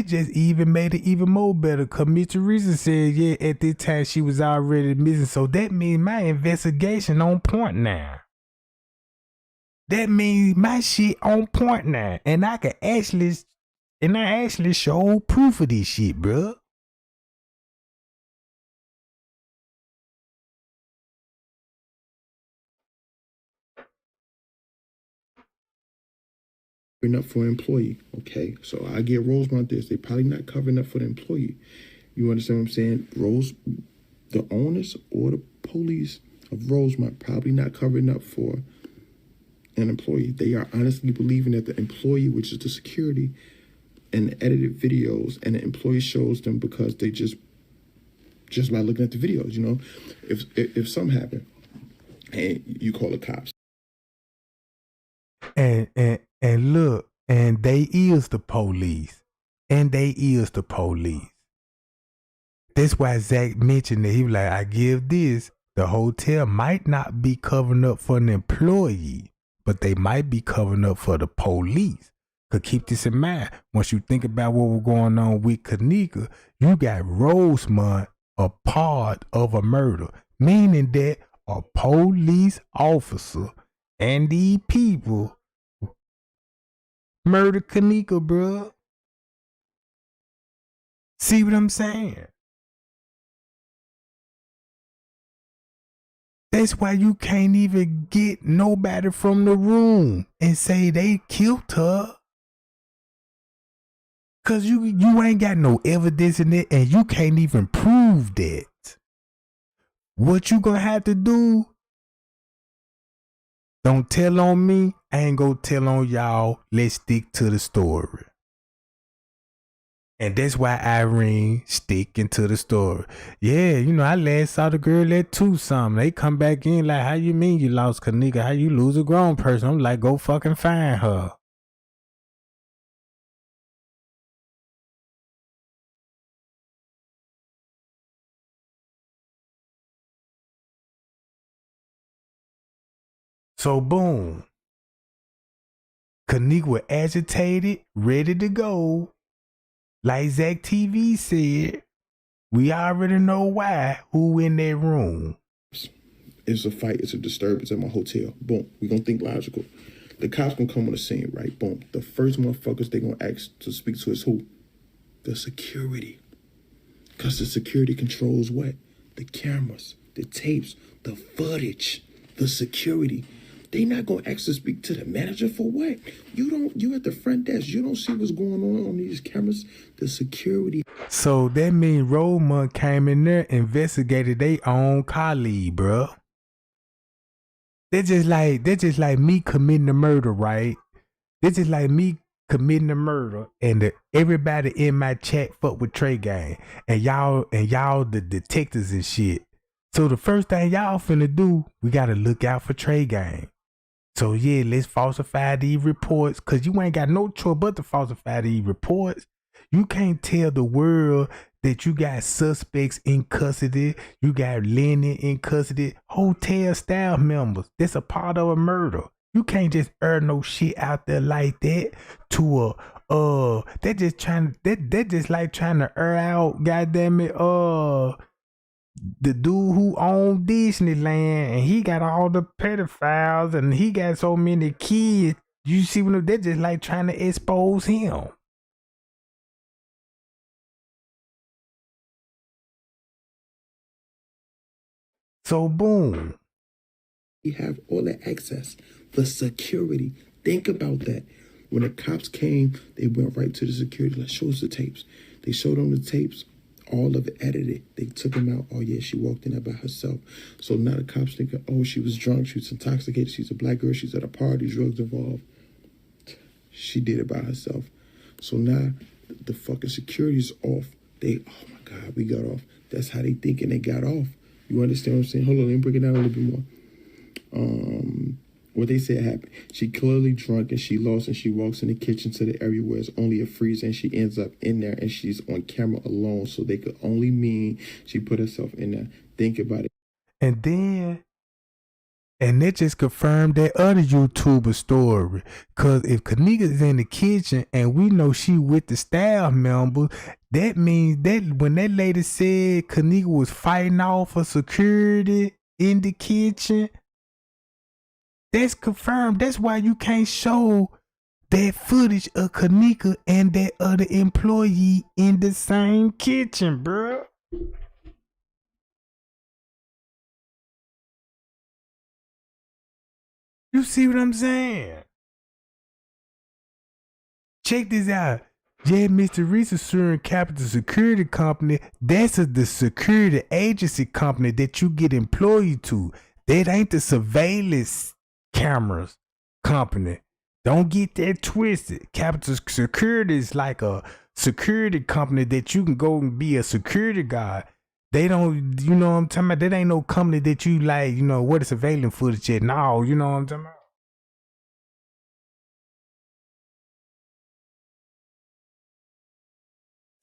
just even made it even more better. Cause Miss Teresa said, yeah, at this time she was already missing. So that means my investigation on point now. That means my shit on point now. And I actually show proof of this shit, bruh. Up for an employee. Okay, so I get Rosemont this. They probably not covering up for the employee. You understand what I'm saying? The owners or the police of Rosemont probably not covering up for an employee. They are honestly believing that the employee, which is the security, and the edited videos, and the employee shows them because they just by looking at the videos. You know, if something happened and you call the cops. And look, and they is the police. And they is the police. That's why Zach mentioned that he was like, I give this. The hotel might not be covering up for an employee, but they might be covering up for the police. Cause keep this in mind. Once you think about what was going on with Kenneka, you got Rosemont a part of a murder. Meaning that a police officer and these people murdered Kenneka, bruh. See what I'm saying? That's why you can't even get nobody from the room and say they killed her. Cause you ain't got no evidence in it and you can't even prove that. What you gonna have to do? Don't tell on me, I ain't gonna tell on y'all. Let's stick to the story. And that's why Irene sticking to the story. Yeah, you know, I last saw the girl at Tucson. They come back in like, how you mean you lost Kenneka? How you lose a grown person? I'm like, go fucking find her. So boom. Kenneka was agitated, ready to go. Like Zach TV said, we already know why, who in that room. It's a fight, it's a disturbance at my hotel. Boom, we gonna think logical. The cops gonna come on the scene, right? Boom. The first motherfuckers they gonna ask to speak to is who? The security. Because the security controls what? The cameras, the tapes, the footage, the security. They not gonna ask to speak to the manager for what? You at the front desk, you don't see what's going on these cameras, the security. So that means Rosemont came in there, investigated their own colleague, bro. They're just like me committing a murder, right? They're just like me committing a murder, and everybody in my chat fuck with Trey Gang, and y'all the detectives and shit. So the first thing y'all finna do, we gotta look out for Trey Gang. So yeah, let's falsify these reports, cause you ain't got no choice but to falsify these reports. You can't tell the world that you got suspects in custody, you got Lenny in custody, hotel staff members. That's a part of a murder. You can't just air no shit out there like that to they're just like trying to air out, goddamn it, the dude who owned Disneyland and he got all the pedophiles and he got so many kids. You see when they're just like trying to expose him. So boom. We have all the access, the security. Think about that. When the cops came, they went right to the security. Like, show us the tapes. They showed them the tapes. All of it edited. They took him out. Oh, yeah, she walked in there by herself. So now the cops think, oh, she was drunk. She was intoxicated. She's a black girl. She's at a party. Drugs involved. She did it by herself. So now the fucking security's off. They, oh, my God, we got off. That's how they thinking they got off. You understand what I'm saying? Hold on, let me break it down a little bit more. What they said happened. She clearly drunk and she lost and she walks in the kitchen to the area where it's only a freezer and she ends up in there and she's on camera alone. So they could only mean she put herself in there. Think about it. And that just confirmed that other YouTuber story. Cause if Kenneka is in the kitchen and we know she with the staff members, that means that when that lady said Kenneka was fighting off for security in the kitchen, that's confirmed. That's why you can't show that footage of Kenneka and that other employee in the same kitchen, bro. You see what I'm saying? Check this out. Yeah, Mr. Reese is suing Capital Security Company. That's the security agency company that you get employed to. That ain't the surveillance cameras company. Don't get that twisted. Capital Security is like a security company that you can go and be a security guard. They don't, you know what I'm talking about? That ain't no company that you like, you know, what is surveillance footage at. No, you know what I'm talking about?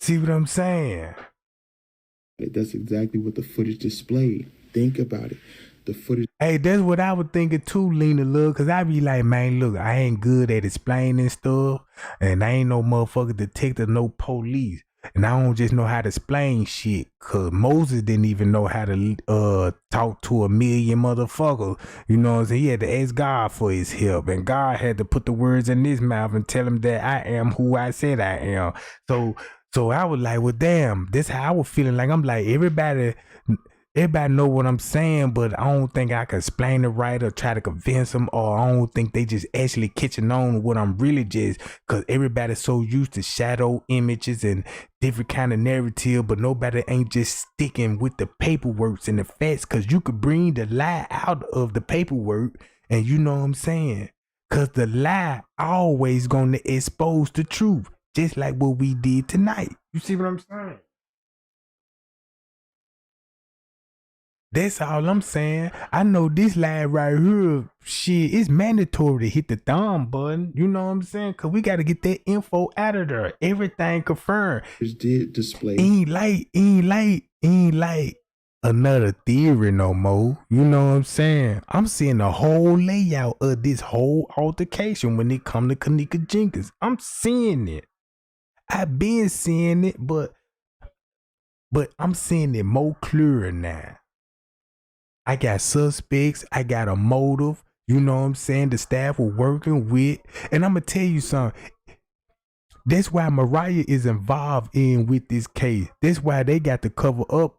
See what I'm saying? That's exactly what the footage displayed. Think about it. The footage. Hey, that's what I was thinking too, Lena, look, cause I be like, man, look, I ain't good at explaining stuff, and I ain't no motherfucking detective, no police, and I don't just know how to explain shit. Cause Moses didn't even know how to talk to a million motherfuckers. You know what I'm saying? He had to ask God for his help, and God had to put the words in his mouth and tell him that I am who I said I am. So I was like, well, damn, this how I was feeling. Like, I'm like, everybody know what I'm saying, but I don't think I can explain it right or try to convince them, or I don't think they just actually catching on what I'm really just, because everybody's so used to shadow images and different kind of narrative, but nobody ain't just sticking with the paperwork and the facts, because you could bring the lie out of the paperwork, and you know what I'm saying? Because the lie always going to expose the truth, just like what we did tonight. You see what I'm saying? That's all I'm saying. I know this line right here, shit, it's mandatory to hit the thumb button. You know what I'm saying? Cause we gotta get that info out of there. Everything confirmed. It did display. Ain't like another theory no more. You know what I'm saying? I'm seeing the whole layout of this whole altercation when it come to Kenneka Jenkins. I'm seeing it. I've been seeing it, but I'm seeing it more clearer now. I got suspects. I got a motive. You know what I'm saying? The staff were working with. And I'm going to tell you something. That's why Mariah is involved in with this case. That's why they got to cover up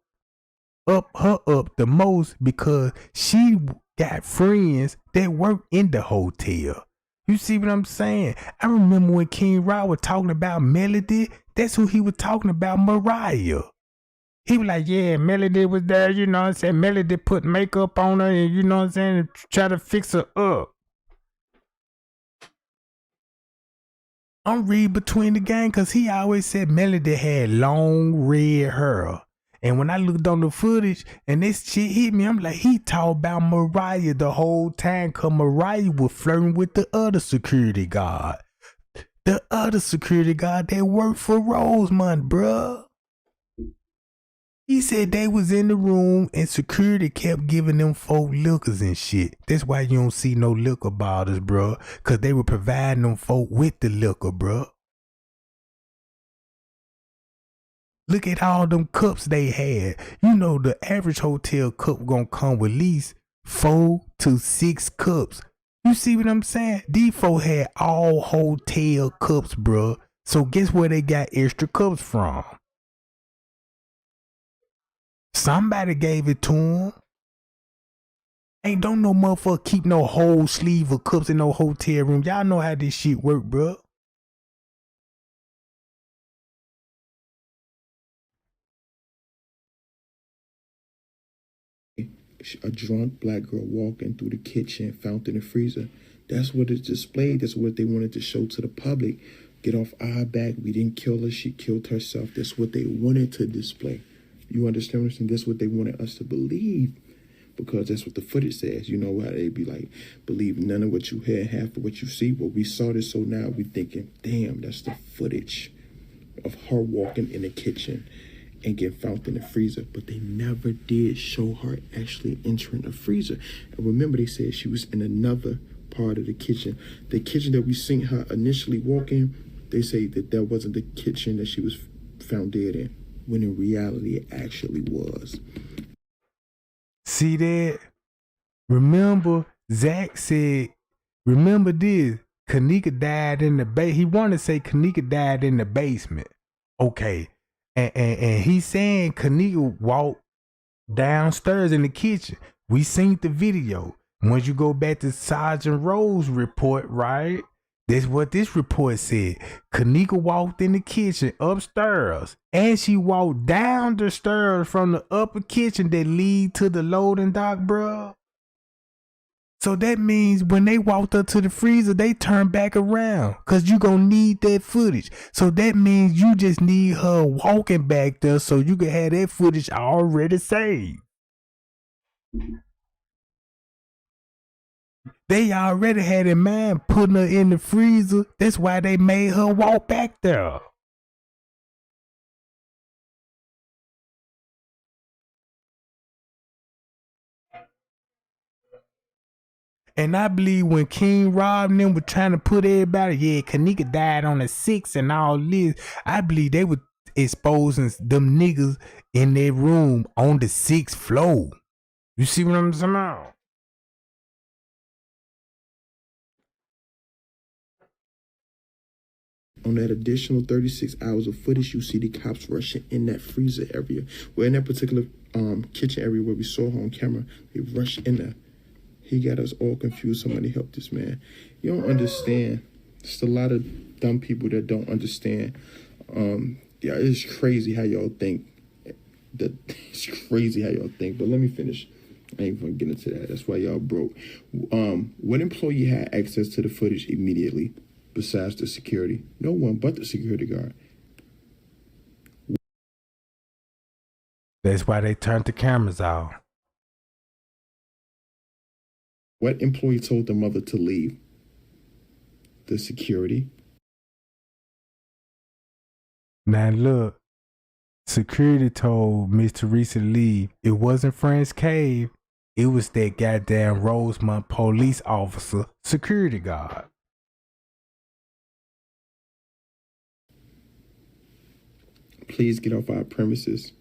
the most, because she got friends that work in the hotel. You see what I'm saying? I remember when King Rod was talking about Melody. That's who he was talking about, Mariah. He was like, yeah, Melody was there, you know what I'm saying? Melody put makeup on her and, you know what I'm saying, try to fix her up. I'm reading between the game, because he always said Melody had long red hair. And when I looked on the footage and this shit hit me, I'm like, he talked about Mariah the whole time, because Mariah was flirting with the other security guard. The other security guard that worked for Rosemont, bruh. He said they was in the room and security kept giving them folk liquors and shit. That's why you don't see no liquor bottles, bruh. Cause they were providing them folk with the liquor, bruh. Look at all them cups they had. You know the average hotel cup gonna come with at least 4 to 6 cups. You see what I'm saying? These folk had all hotel cups, bruh. So guess where they got extra cups from? Somebody gave it to them. Ain't don't no motherfucker keep no whole sleeve of cups in no hotel room. Y'all know how this shit work, bruh. A drunk black girl walking through the kitchen, fountain and freezer. That's what it's displayed. That's what they wanted to show to the public. Get off our back. We didn't kill her. She killed herself. That's what they wanted to display. You understand what I'm saying? That's what they wanted us to believe, because that's what the footage says. You know how they be like, believe none of what you hear, half of what you see. Well, we saw this, so now we thinking, damn, that's the footage of her walking in the kitchen and get found in the freezer. But they never did show her actually entering the freezer. And remember, they said she was in another part of the kitchen. The kitchen that we seen her initially walk in, they say that wasn't the kitchen that she was found dead in, when in reality it actually was. See that? Remember, Zach said, remember this, Kenneka died in the he wanted to say Kenneka died in the basement. Okay. And he's saying Kenneka walked downstairs in the kitchen. We seen the video. Once you go back to Sergeant Rowe's report, right? That's what this report said. Kenneka walked in the kitchen upstairs, and she walked down the stairs from the upper kitchen that lead to the loading dock, bruh. So that means when they walked up to the freezer, they turned back around, because you going to need that footage. So that means you just need her walking back there so you can have that footage already saved. They already had in mind putting her in the freezer. That's why they made her walk back there. And I believe when King Rob and them were trying to put everybody, yeah, Kenneka died on the 6th and all this, I believe they were exposing them niggas in their room on the 6th floor. You see what I'm talking about? On that additional 36 hours of footage, you see the cops rushing in that freezer area. Well, in that particular kitchen area where we saw her on camera, they rushed in there. He got us all confused. Somebody help this man. You don't understand. There's a lot of dumb people that don't understand. Yeah, it's crazy how y'all think. It's crazy how y'all think. But let me finish. I ain't gonna get into that. That's why y'all broke. What employee had access to the footage immediately besides the security? No one but the security guard. That's why they turned the cameras off. What employee told the mother to leave? The security. Now look, security told Miss Teresa to leave. It wasn't Friend's Cave. It was that goddamn Rosemont police officer, security guard. Please get off our premises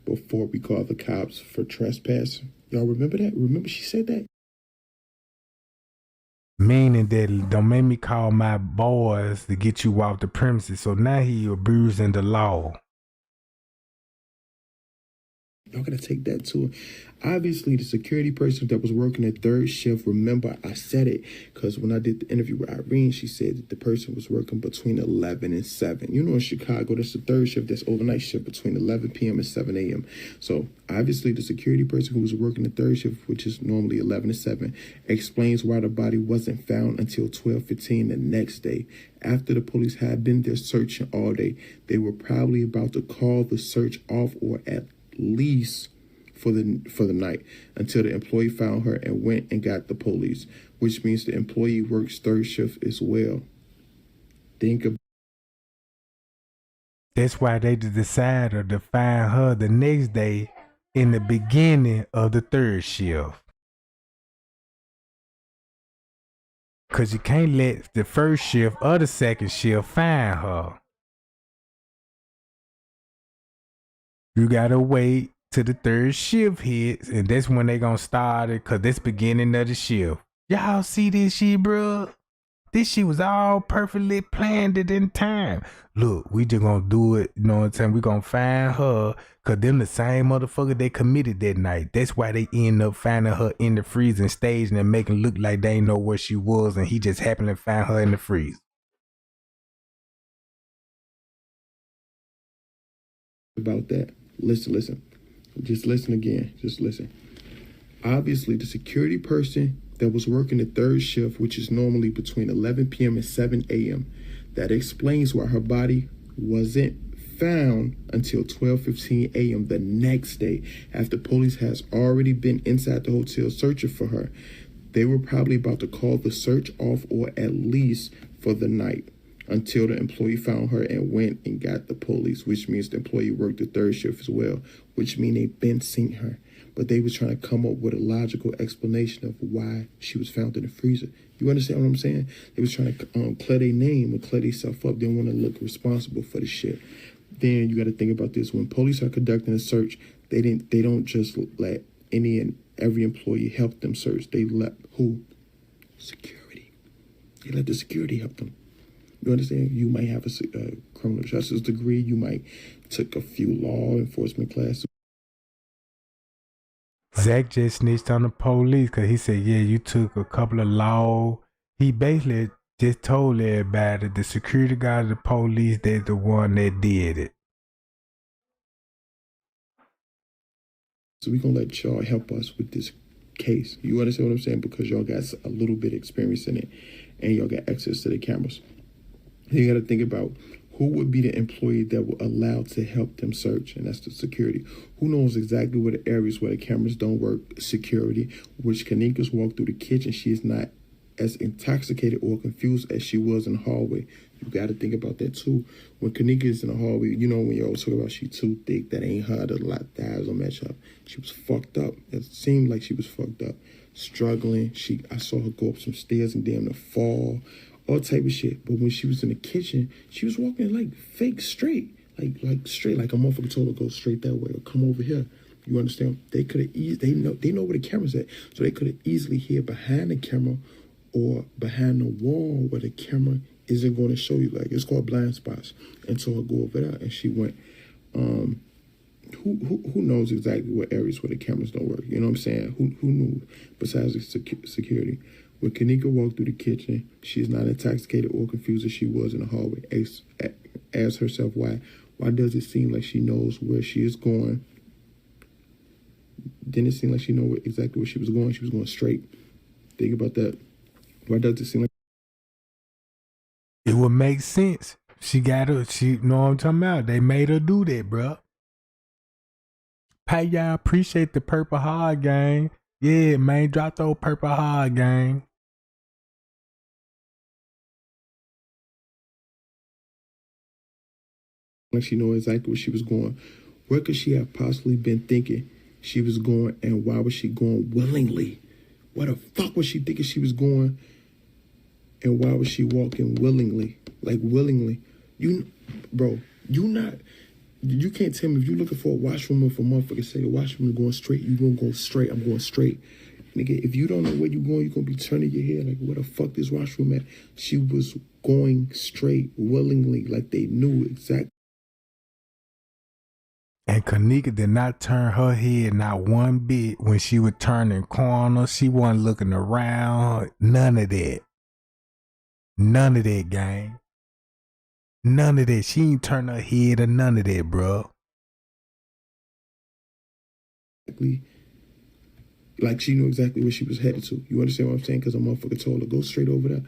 before we call the cops for trespass. Y'all remember that? Remember she said that? Meaning that don't make me call my boys to get you off the premises. So now he abusing the law. Y'all gotta take that too. Obviously, the security person that was working at third shift, remember I said it, because when I did the interview with Irene, she said that the person was working between 11 and 7. You know, in Chicago, that's the third shift, that's overnight shift between 11 p.m. and 7 a.m. So obviously, the security person who was working the third shift, which is normally 11 to 7, explains why the body wasn't found until 12:15 the next day. After the police had been there searching all day, they were probably about to call the search off, or at least for the night, until the employee found her and went and got the police, which means the employee works third shift as well. think about. That's why they decided to find her the next day in the beginning of the third shift. Cause you can't let the first shift or the second shift find her. You gotta wait till the third shift hits, and that's when they gonna start it, cause that's beginning of the shift. Y'all see this shit, bro? This shit was all perfectly planned it in time. Look, we just gonna do it, you know what I'm saying? We gonna find her, cause them the same motherfucker they committed that night. That's why they end up finding her in the freezer and staging and making look like they ain't know where she was, and he just happened to find her in the freezer. About that. Listen. Just listen again. Just listen. Obviously, the security person that was working the third shift, which is normally between 11 p.m. and 7 a.m., that explains why her body wasn't found until 12:15 a.m. the next day, after police has already been inside the hotel searching for her. They were probably about to call the search off, or at least for the night, until the employee found her and went and got the police, which means the employee worked the third shift as well, which means they've been seen her. But they was trying to come up with a logical explanation of why she was found in the freezer. You understand what I'm saying? They was trying to clear their name and clear themselves up. They don't want to look responsible for the shit. Then you got to think about this. When police are conducting a search, they don't just let any and every employee help them search. They let who? Security. They let the security help them. You understand? You might have a criminal justice degree. You might took a few law enforcement classes. Zach just snitched on the police because he said, yeah, you took a couple of law. He basically just told everybody the security guard of the police, they're the one that did it. So we're going to let y'all help us with this case. You understand what I'm saying? Because y'all got a little bit of experience in it and y'all got access to the cameras. You got to think about who would be the employee that were allowed to help them search, and that's the security. Who knows exactly where the areas where the cameras don't work? Security, which Kenneka's walked through the kitchen. She is not as intoxicated or confused as she was in the hallway. You got to think about that too. When Kenneka is in the hallway, you know, when you always talk about she too thick, that ain't her, the eyes don't match up. She was fucked up. It seemed like she was fucked up, struggling. I saw her go up some stairs and damn near fall. All type of shit. But when she was in the kitchen, she was walking like fake straight. Like straight, like a motherfucker told her go straight that way or come over here. You understand? They could have they know where the camera's at. So they could have easily hid behind the camera or behind the wall where the camera isn't going to show you. Like, it's called blind spots. And so I go over there and she went, who knows exactly what areas where the cameras don't work? You know what I'm saying? Who knew besides the security? When Kenneka walked through the kitchen, she is not intoxicated or confused as she was in the hallway. Ask herself why. Why does it seem like she knows where she is going? Didn't it seem like she knew exactly where she was going? She was going straight. Think about that. Why does it seem like... It would make sense. She know what I'm talking about. They made her do that, bro. Hey, y'all, appreciate the Purple Heart gang. Yeah, man, drop those Purple Heart gang. Like she knew exactly where she was going. Where could she have possibly been thinking she was going, and why was she going willingly? Where the fuck was she thinking she was going, and why was she walking willingly? Like willingly. You can't tell me if you're looking for a washroom, if a motherfucker say the washroom is going straight, you gonna go straight. I'm going straight. Nigga, if you don't know where you're going, you're gonna be turning your head like, where the fuck this washroom at? She was going straight willingly, like they knew exactly. And Kenneka did not turn her head not one bit when she was turning corners. She wasn't looking around. None of that. None of that, gang. None of that. She ain't turn her head or none of that, bro. Like she knew exactly where she was headed to. You understand what I'm saying? Because a motherfucker told her, go straight over there.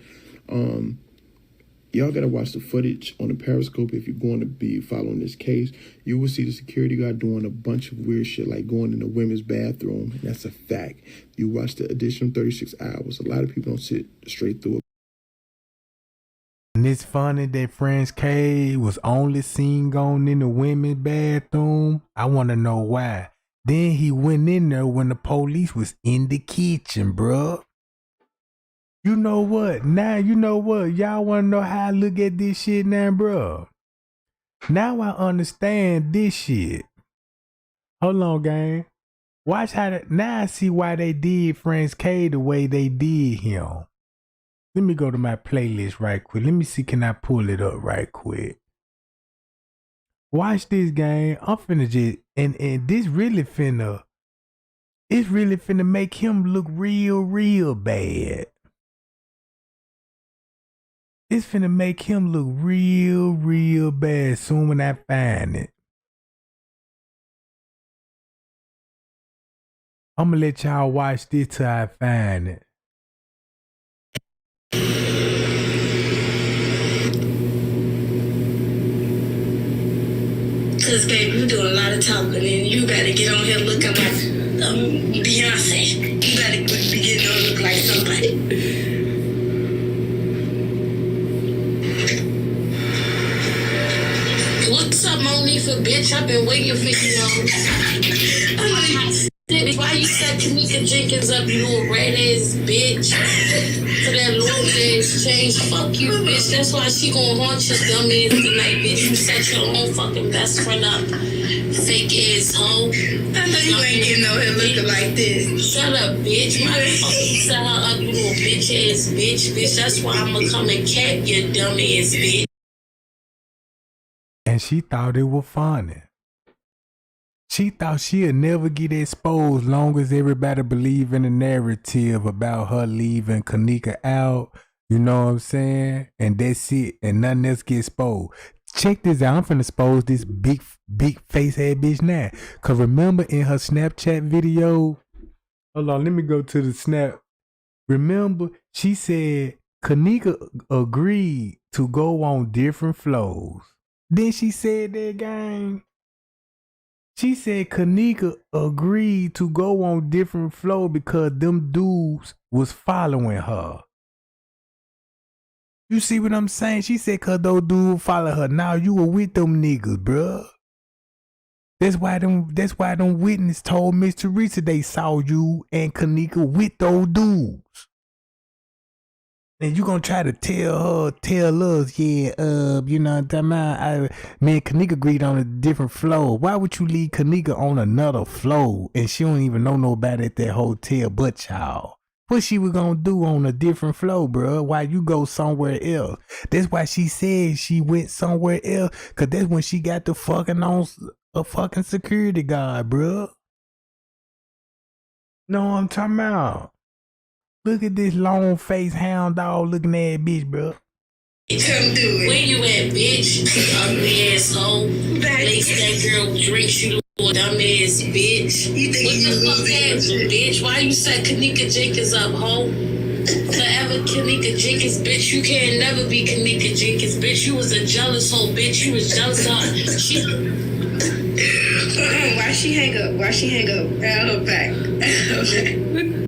Y'all gotta watch the footage on the Periscope if you're going to be following this case. You will see the security guard doing a bunch of weird shit, like going in the women's bathroom, and that's a fact. You watch the additional 36 hours. A lot of people don't sit straight through it. And it's funny that Franz K was only seen going in the women's bathroom. I want to know why. Then he went in there when the police was in the kitchen, bruh. You know what? Now, you know what? Y'all want to know how I look at this shit now, bruh? Now I understand this shit. Hold on, gang. Watch how that. Now I see why they did Franz K the way they did him. Let me go to my playlist right quick. Let me see, can I pull it up right quick? Watch this, gang. I'm finna just, and this really finna, it's really finna make him look real bad. It's finna make him look real bad soon when I find it. I'm gonna let y'all watch this till I find it. Cause baby, you do a lot of talking and you gotta get on here looking like Beyonce. You gotta be getting on look like somebody. What's up, Monifa, bitch? I've been waiting for you. Why you set Kenneka Jenkins up, you little red ass bitch? For that little ass change. Fuck you, bitch. That's why she gonna haunt your dumb ass tonight, bitch. You set your own fucking best friend up. Fake ass hoe. I know you ain't getting out here looking like this. Shut up, bitch. Why the fuck you set her up, you little bitch ass bitch? Bitch, that's why I'ma come and cap your dumb ass bitch. And she thought it was funny. She thought she'd never get exposed long as everybody believe in the narrative about her leaving Kenneka out. You know what I'm saying? And that's it. And nothing else get exposed. Check this out. I'm finna expose this big face ass bitch now. Cause remember in her Snapchat video, hold on, let me go to the snap. Remember, she said Kenneka agreed to go on different flows. Then she said that, gang. She said Kenneka agreed to go on different flow because them dudes was following her. You see what I'm saying? She said cause those dudes follow her. Now you were with them niggas, bruh. That's why them witness told Miss Teresa they saw you and Kenneka with those dudes. And you gonna try to tell us, yeah, you know what I'm talking about? Me and Kenneka agreed on a different flow. Why would you leave Kenneka on another flow and she don't even know nobody at that hotel but y'all? What she was gonna do on a different flow, bro? Why you go somewhere else? That's why she said she went somewhere else, cause that's when she got the fucking on a fucking security guard, bro. Know what I'm talking about? Look at this long face hound dog looking at bitch, bro. Come do it. Where you at, bitch? Ugly asshole. Lace that girl drinks, you little dumb ass bitch. You think what the fuck happened, bitch? Why you set Kenneka Jenkins up, hoe? Forever Kenneka Jenkins, bitch. You can never be Kenneka Jenkins, bitch. You was a jealous hoe, bitch. You was jealous of her. She... Why she hang up? Why she hang up? At her back.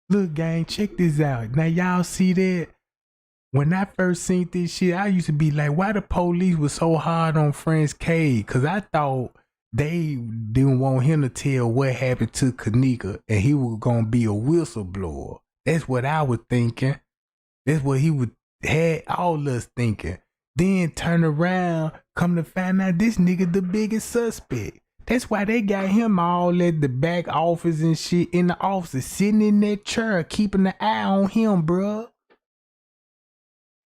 Look, gang, check this out. Now y'all see that? When I first seen this shit, I used to be like, why the police was so hard on Franz K? Cause I thought they didn't want him to tell what happened to Kenneka and he was gonna be a whistleblower. That's what I was thinking. That's what he would had all us thinking. Then turn around, come to find out this nigga the biggest suspect. That's why they got him all at the back office and shit in the office, sitting in that chair, keeping the eye on him, bruh.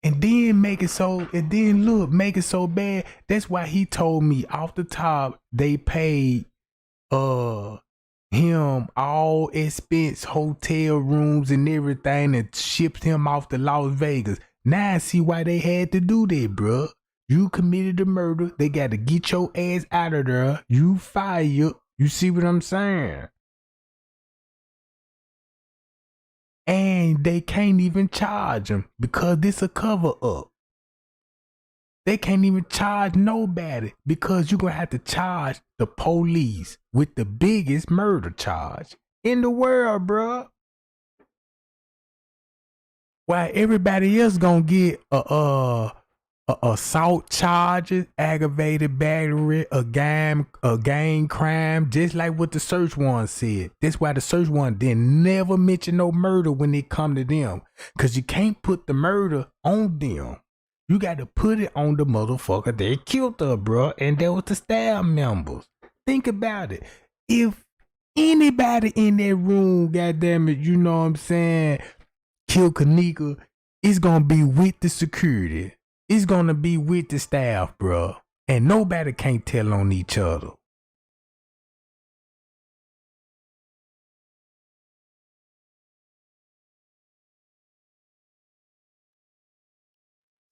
And then make it so bad. That's why he told me off the top they paid him all expense hotel rooms and everything and shipped him off to Las Vegas. Now I see why they had to do that, bruh. You committed a murder. They got to get your ass out of there. You fired. You see what I'm saying? And they can't even charge him because this a cover up. They can't even charge nobody because you're going to have to charge the police with the biggest murder charge in the world, bruh. While everybody else going to get assault charges, aggravated battery, a gang crime, just like what the search warrant said. That's why the search warrant didn't never mention no murder when it come to them. Cause you can't put the murder on them. You got to put it on the motherfucker that killed her, bro. And that was the staff members. Think about it. If anybody in that room, goddamn it, you know what I'm saying, kill Kenneka, it's gonna be with the security. It's gonna be with the staff, bro. And nobody can't tell on each other.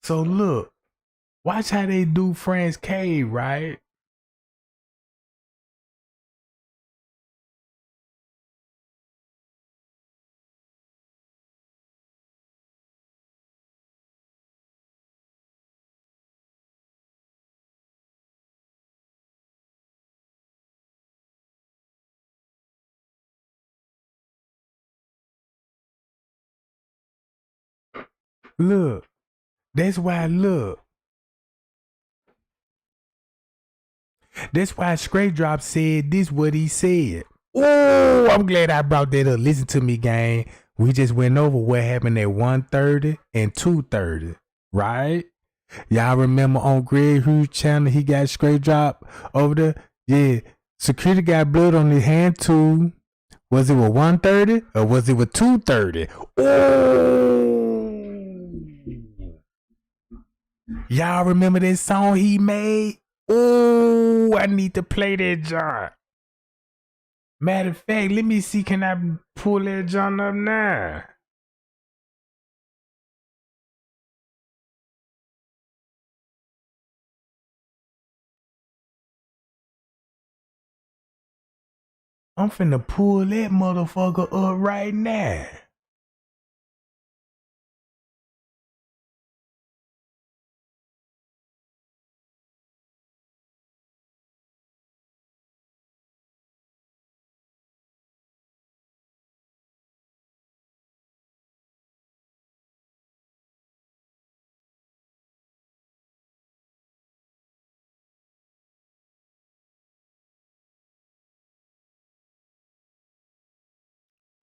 So look, watch how they do Franz Cave, right? Look, that's why, that's why Straight Drop said this what he said. Oh, I'm glad I brought that up. Listen to me, gang. We just went over what happened at 1:30 and 2:30, right? Y'all remember on Greg Hughes' channel, he got Straight Drop over there? Yeah, security got blood on his hand too. Was it with 1:30 or was it with 2:30? Oh! Y'all remember that song he made? Oh, I need to play that John. Matter of fact, let me see, can I pull that John up now? I'm finna pull that motherfucker up right now.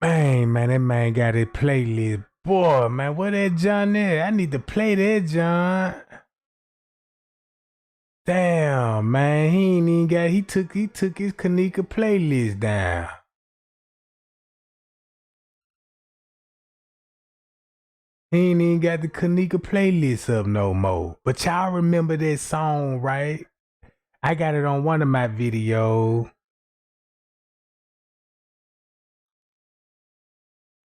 Man, that man got his playlist. Boy, man, what that John is? I need to play that John. Damn, man, he ain't even got. He took his Kenneka playlist down. He ain't even got the Kenneka playlist up no more. But y'all remember that song, right? I got it on one of my videos.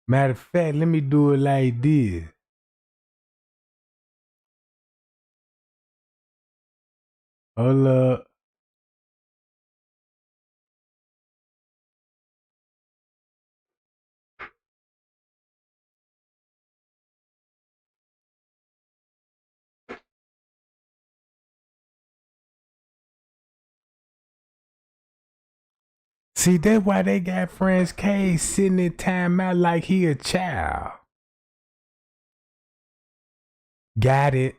Matter of fact, let me do it like this. Hold up. See, that's why they got Franz K sitting in timeout like he a child. Got it.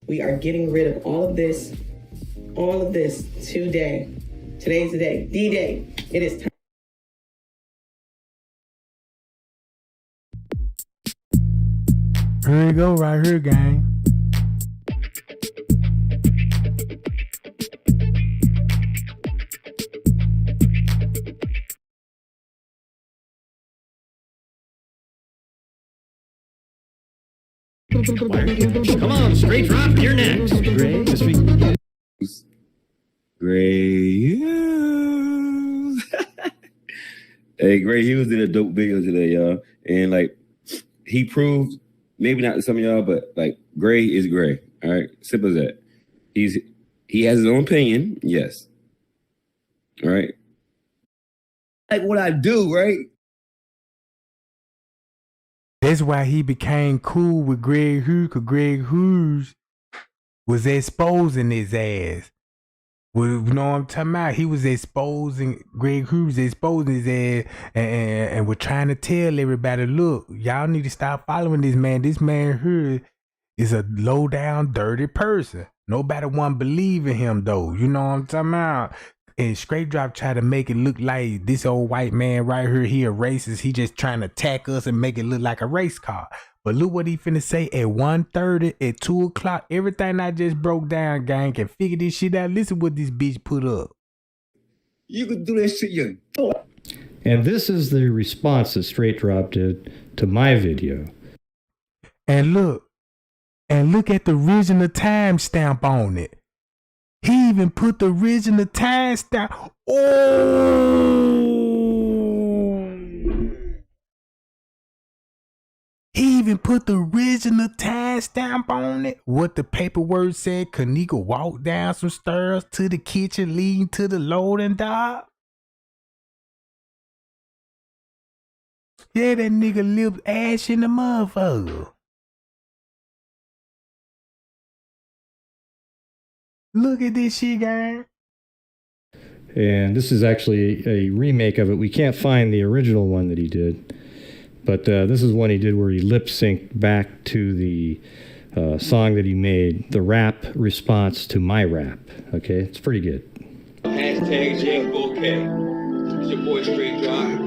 We are getting rid of all of this today. Today's the day, D-Day. It is time. Here you go, right here, gang. Come on, straight drop, you're next. Gray, this week. Gray Hughes. Hey, Gray Hughes did a dope video today, y'all. And like, he proved, maybe not to some of y'all, but like, Gray is Gray. All right, simple as that. He has his own opinion, yes. All right. Like what I do, right? That's why he became cool with Greg Hughes, because Greg Hughes was exposing his ass. Well, you know what I'm talking about? He was exposing, Greg Hughes exposing his ass and was trying to tell everybody, look, y'all need to stop following this man. This man here is a low down, dirty person. Nobody want to believe in him though. You know what I'm talking about? And Straight Drop tried to make it look like this old white man right here, he a racist. He just trying to attack us and make it look like a race car. But look what he finna say at 1:30, at 2 o'clock. Everything I just broke down, gang, can figure this shit out. Listen what this bitch put up. You could do that shit, you. And this is the response that Straight Drop did to my video. And look at the original timestamp on it. He even put the original timestamp. Oh! He even put the original timestamp on it. What the paperwork said, Kenneka walked down some stairs to the kitchen leading to the loading dock. Yeah, that nigga lips ash in the motherfucker. Look at this shit, gang. And this is actually a remake of it. We can't find the original one that he did. But this is one he did where he lip synced back to the song that he made, the rap response to my rap. Okay, it's pretty good. Hashtag James Bouquet. It's your boy Straight Drop.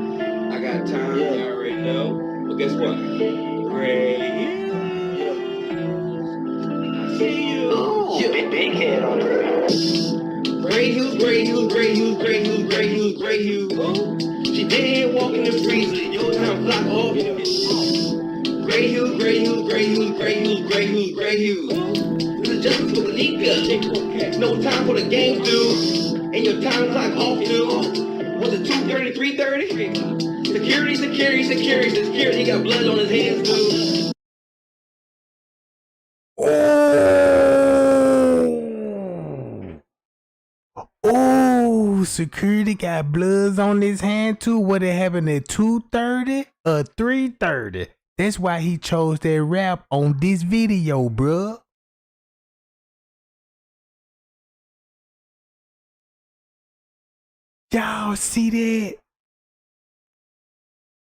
I got time, you already know. But guess what? Gray. I see you. Oh, big head on her. Gray Hughes, Gray Hughes, Gray Hughes, Gray Hughes, Gray Hughes, Gray Hughes. She dead walking the freezer. Your time clock off. Gray Hughes, Gray Hughes, Gray Hughes, Gray Hughes, Gray Hughes, Gray Hughes. This is justice for Kenneka. No time for the game, dude. And your time clock off, dude. Was it 2:30, 3:30? Security. He got blood on his hands, dude. Oh, security got bloods on his hand too. What it happened at 2:30 or 3:30? That's why he chose that rap on this video, bruh. Y'all see that?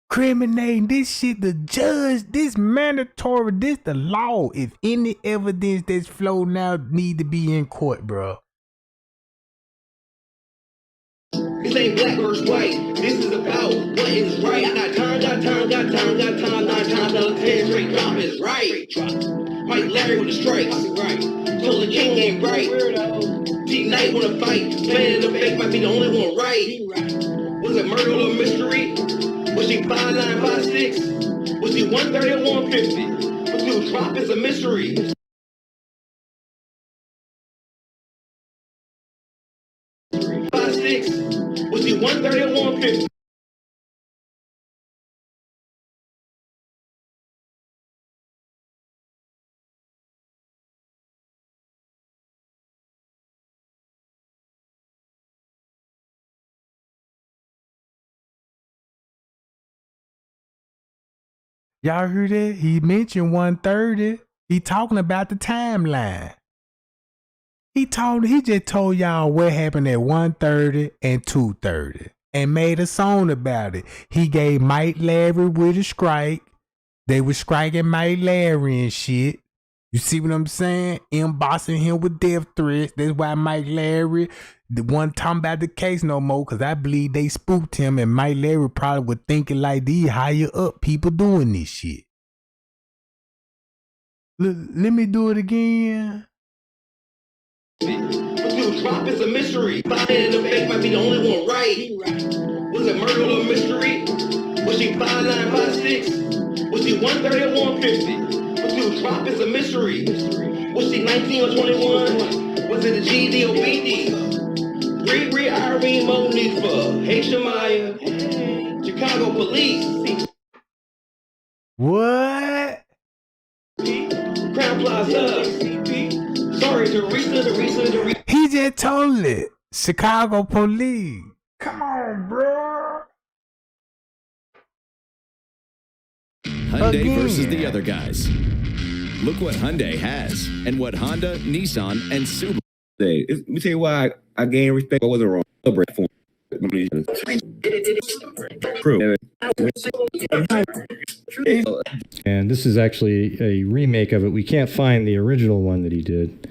Criminating this shit, the judge, this mandatory, this the law. If any evidence that's floating out need to be in court, bruh. This ain't black versus white. This is about what is right. I got time, 9 times out of 10. Straight Drop is right. Mike Larry with the strikes. Right. Told the king ain't right. T-Night wanna fight. Playing in the fake might be the only one right. Was it murder or mystery? Was she 5'9", 5'6"? Was she 130 or 150? Was dude Drop is a mystery. Was he 130 or 150? Y'all heard that? He mentioned 1:30. He talking about the timeline. He just told y'all what happened at 1:30 and 2:30 and made a song about it. He gave Mike Larry with a strike. They was striking Mike Larry and shit. You see what I'm saying? Embossing him with death threats. That's why Mike Larry, the one talking about the case no more, because I believe they spooked him and Mike Larry probably was thinking like these higher up people doing this shit. Let me do it again. Dude, Drop is a mystery. Finding in the fake might be the only one right. Was it murder or mystery? Was she 5'9", 5'6"? Was she 130 or 150? What you drop is a mystery. Was she 19 or 21? Was it a GD or BD? Riri, Irene, Monifa, hey Shamaya, Chicago police. What? Crown Plaza. Sorry, Teresa. He just told it. Chicago police. Come on, bro. Hyundai Again. versus the other guys. Look what Hyundai has and what Honda, Nissan, and Subaru. Let me tell you why I gained respect. I wasn't wrong. Celebrate for True. And this is actually a remake of it. We can't find the original one that he did,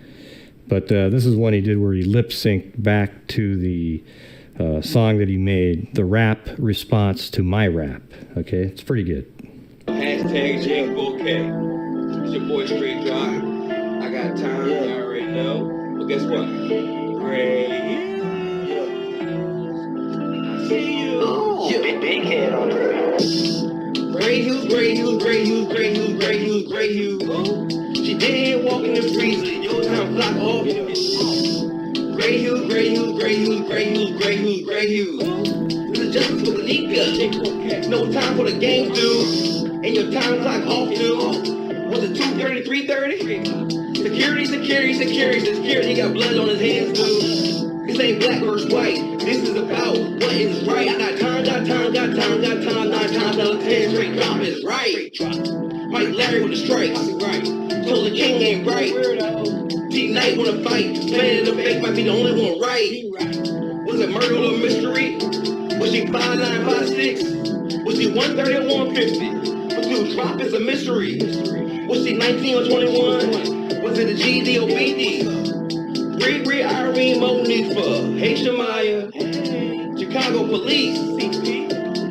but this is one he did where he lip synced back to the song that he made, the rap response to my rap. Okay, it's pretty good. Hashtag James Bouquet. It's your boy Straight Drop. I got time, you already know. But guess what? Ray. I see you. Oh, big head on her. Gray Hughes. She did walk in the freezer. Your time block off. Gray Hughes. This is justice for the Kenneka. No time for the game, dude. And your time clock off, dude. Was it 2:30, 3:30? Security. He got blood on his hands, dude. This ain't black versus white. This is about what is right. I got time. 9 times out of 10 straight drop is right. Mike Larry with the strikes. Told the king ain't right. T-Night wanna fight. Planning the fake might be the only one right. Was it murder or mystery? Was she 5'9", 5'6"? Was she 130 or 150? What you drop is a mystery. Was she 19 or 21? Was it a GD or BD? Riri, Irene, Monifa, hey Shamaya, Chicago police,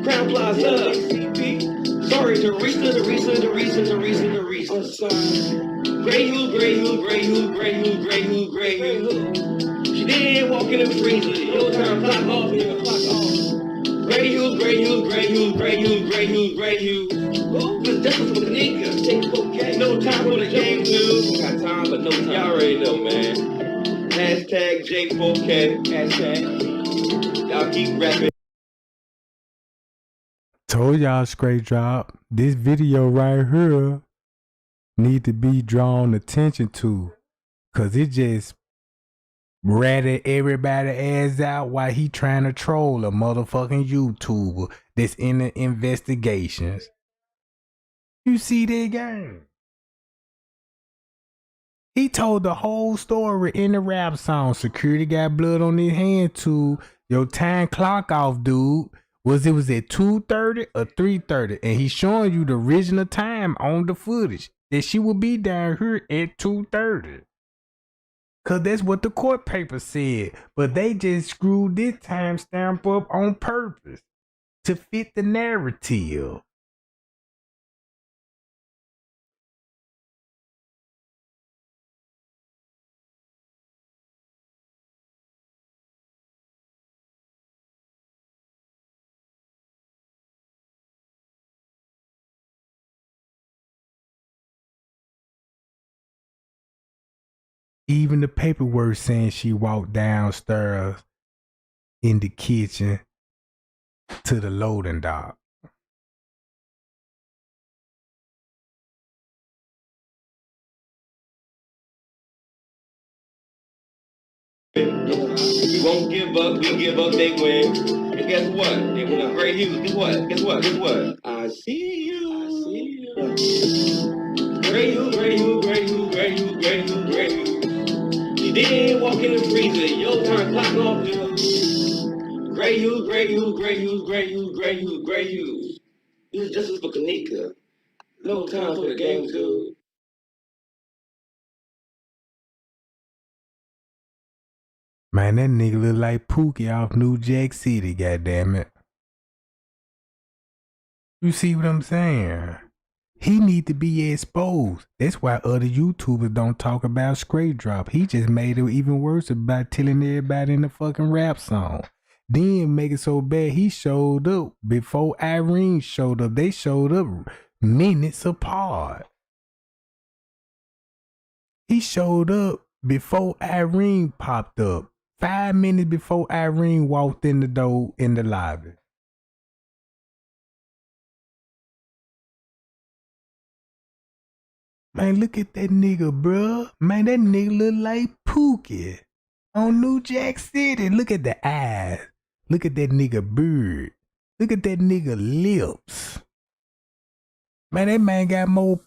Crown Plaza. Sorry, Teresa. I'm sorry. Gray Hughes. She did walk in the freezer. Your time clock off. Gray Hughes. This justice for the Kenneka. No time for the game, dude. Got time, but no time. Y'all already know, man. Hashtag J4K. Hashtag. Y'all keep rapping. Told y'all straight drop. This video right here need to be drawn attention to, cause it just ratted everybody ass out while he trying to troll a motherfucking YouTuber that's in the investigations. You see that game? He told the whole story in the rap song. Security got blood on his hand too. Your time clock off, dude. Was at 2:30 or 3:30, and he's showing you the original time on the footage that she will be down here at 2:30. Cause that's what the court paper said, but they just screwed this timestamp up on purpose to fit the narrative. Even the paperwork saying she walked downstairs in the kitchen to the loading dock. We won't give up, we give up, they win. And guess what? They win a Gray Hughes. Guess what? I see you. Gray Hughes. She did walk in the freezer. Your time clock off. Gray Hughes. This is justice for Kenneka. No time for the game, dude. Man, that nigga look like Pookie off New Jack City, goddammit. You see what I'm saying? He need to be exposed. That's why other YouTubers don't talk about Straight Drop. He just made it even worse about telling everybody in the fucking rap song. Then make it so bad he showed up before Irene showed up. They showed up minutes apart. He showed up before Irene popped up. 5 minutes before Irene walked in the door in the lobby. Man, look at that nigga, bruh. Man, that nigga look like Pookie on New Jack City. Look at the eyes. Look at that nigga beard. Look at that nigga lips. Man, that man got more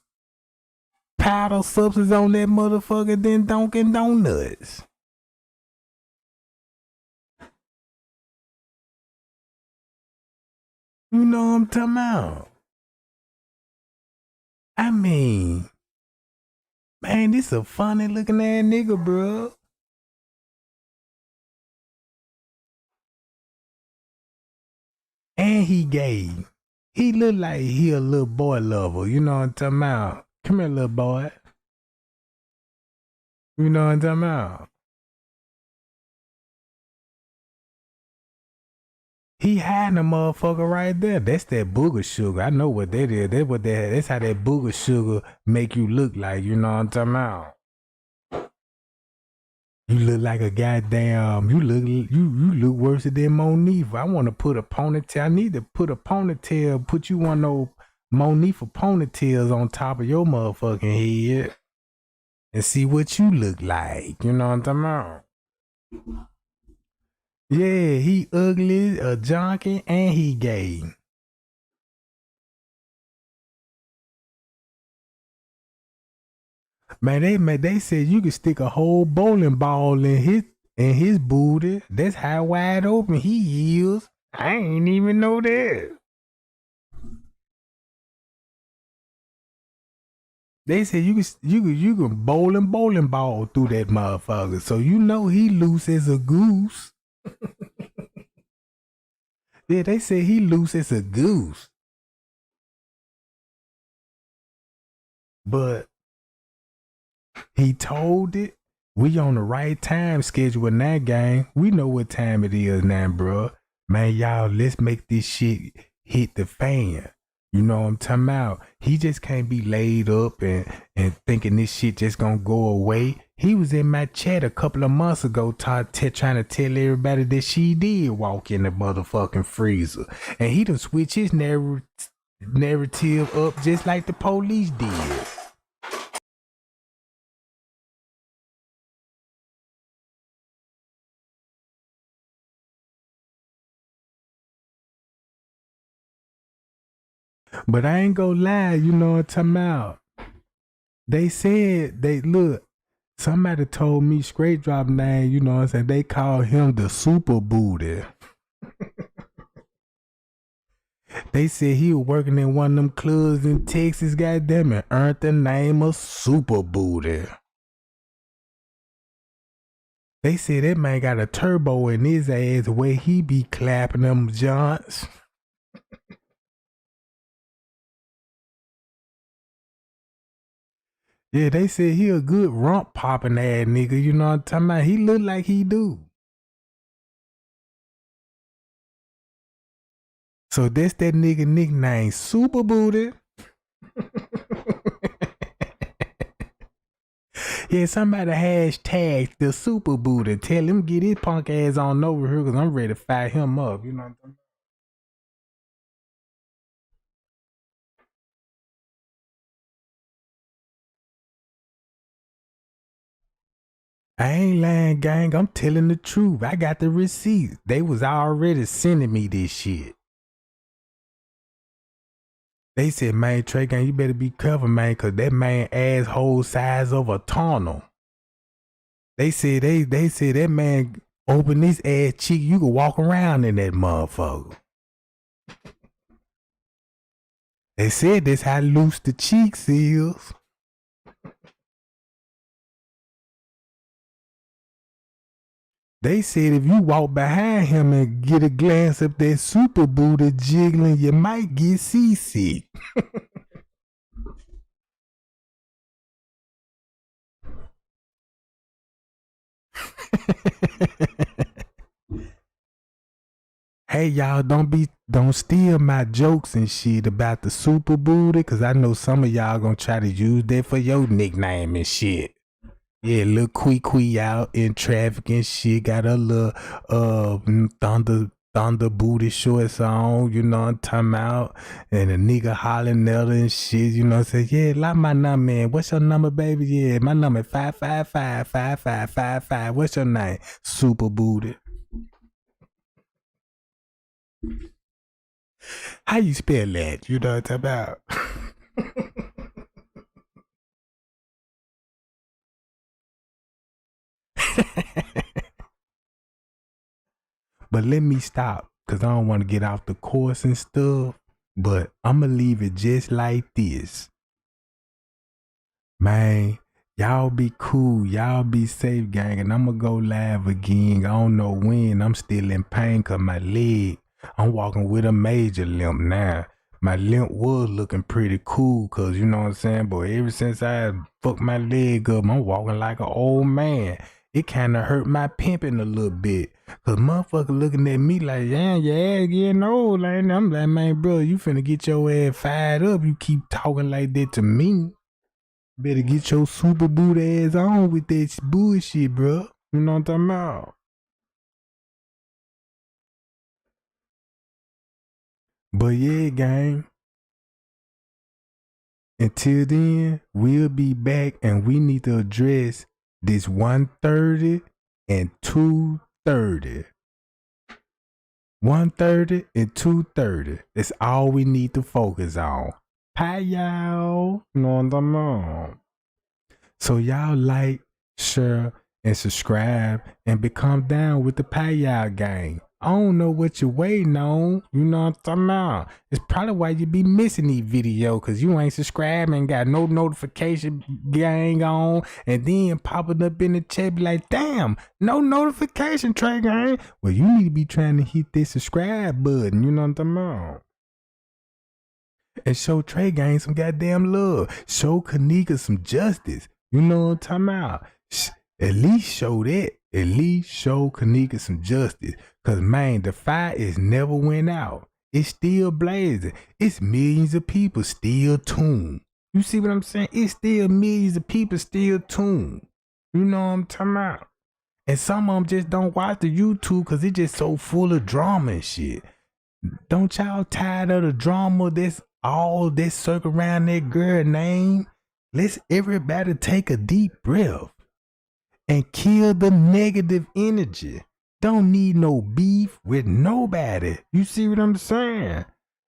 powder substance on that motherfucker than Dunkin' Donuts. You know what I'm talking about? I mean, man, this a funny looking ass nigga, bro. And he gay. He look like he a little boy lover. You know what I'm talking about? Come here, little boy. You know what I'm talking about? He hiding a motherfucker right there. That's that booger sugar. I know what that is. That's how that booger sugar make you look like. You know what I'm talking about? You look like a goddamn. You look worse than Monifa. I want to put a ponytail. I need to put a ponytail. Put you one of those Monifa ponytails on top of your motherfucking head, and see what you look like. You know what I'm talking about? Yeah, he ugly, a junkie, and he gay. Man, they said you could stick a whole bowling ball in his booty. That's how wide open he is. I ain't even know that. They said you can bowling ball through that motherfucker. So you know he loose as a goose. Yeah, they said he loose as a goose. But he told it. We on the right time schedule in that game. We know what time it is now, bro. Man, y'all, let's make this shit hit the fan. You know what I'm talking about? He just can't be laid up and thinking this shit just gonna go away. He was in my chat a couple of months ago trying to tell everybody that she did walk in the motherfucking freezer. And he done switch his narrative up just like the police did. But I ain't gonna lie, you know what I'm talking about. They said, somebody told me straight drop name, you know what I'm saying, they call him the super booty. They said he was working in one of them clubs in Texas, goddamn it, earned the name of Super Booty. They said that man got a turbo in his ass the way he be clapping them joints. Yeah, they said he a good rump popping ass nigga, you know what I'm talking about? He look like he do. So that's that nigga nickname, Super Booty. Yeah, somebody hashtag the Super Booty. Tell him get his punk ass on over here because I'm ready to fire him up. You know what I'm talking about? I ain't lying, gang. I'm telling the truth. I got the receipts. They was already sending me this shit. They said, man, Trey Gang, you better be careful, man, because that man asshole size of a tunnel. They said that man open his ass cheek, you can walk around in that motherfucker. They said that's how loose the cheeks is. They said if you walk behind him and get a glance of that super booty jiggling, you might get seasick. Hey y'all, don't steal my jokes and shit about the super booty, cause I know some of y'all gonna try to use that for your nickname and shit. Yeah, little Quee out in traffic and shit. Got a little thunder booty shorts on, you know what I'm talking about? And a nigga hollering at her and shit, you know what I'm saying? Yeah, like my number, man. What's your number, baby? Yeah, my number is 555-5555. What's your name? Super booty. How you spell that? You know what I'm talking about? But let me stop, because I don't want to get off the course and stuff. But I'm going to leave it just like this. Man, y'all be cool. Y'all be safe, gang. And I'm going to go live again. I don't know when. I'm still in pain because my leg, I'm walking with a major limp now. My limp was looking pretty cool because, you know what I'm saying? But ever since I fucked my leg up, I'm walking like an old man. It kind of hurt my pimping a little bit. Because motherfucker looking at me like, yeah, your ass getting old. Like, I'm like, man, bro, you finna get your ass fired up. You keep talking like that to me. Better get your super boot ass on with that bullshit, bro. You know what I'm talking about? But yeah, gang. Until then, we'll be back and we need to address this 130 and 230. 130 and 230. That's all we need to focus on. Hi, y'all. You know what I'm talking about? So y'all like, share, and subscribe and become down with the Payal gang. I don't know what you're waiting on. You know what I'm talking about? It's probably why you be missing these videos, because you ain't subscribing, got no notification gang on, and then popping up in the chat be like, damn, no notification, Trey gang. Well, you need to be trying to hit this subscribe button. You know what I'm talking about? And show Trey gang some goddamn love. Show Kenneka some justice. You know what I'm talking about? At least show that. At least show Kenneka some justice. Cause man, the fire is never went out. It's still blazing. It's millions of people still tuned. You see what I'm saying? It's still millions of people still tuned. You know what I'm talking about? And some of them just don't watch the YouTube cause it's just so full of drama and shit. Don't y'all tired of the drama that's all that circle around that girl name? Let's everybody take a deep breath and kill the negative energy. Don't need no beef with nobody. You see what I'm saying?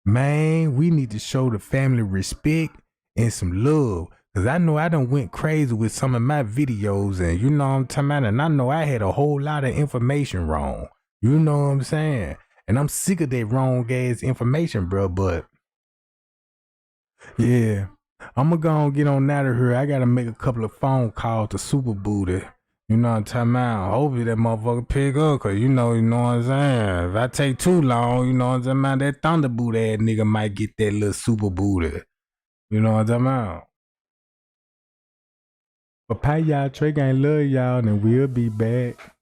Man, we need to show the family respect and some love. Cause I know I done went crazy with some of my videos and you know what I'm talking about, and I know I had a whole lot of information wrong. You know what I'm saying? And I'm sick of that wrong ass information, bro, but yeah. I'm gonna go and get on out of here. I gotta make a couple of phone calls to Super Booty. You know what I'm talking about? Hopefully that motherfucker pick up, cause you know what I'm saying? If I take too long, you know what I'm talking about? That Thunder Boot ass nigga might get that little Super Booty. You know what I'm talking about? But pay y'all, Trey gang love y'all, and we'll be back.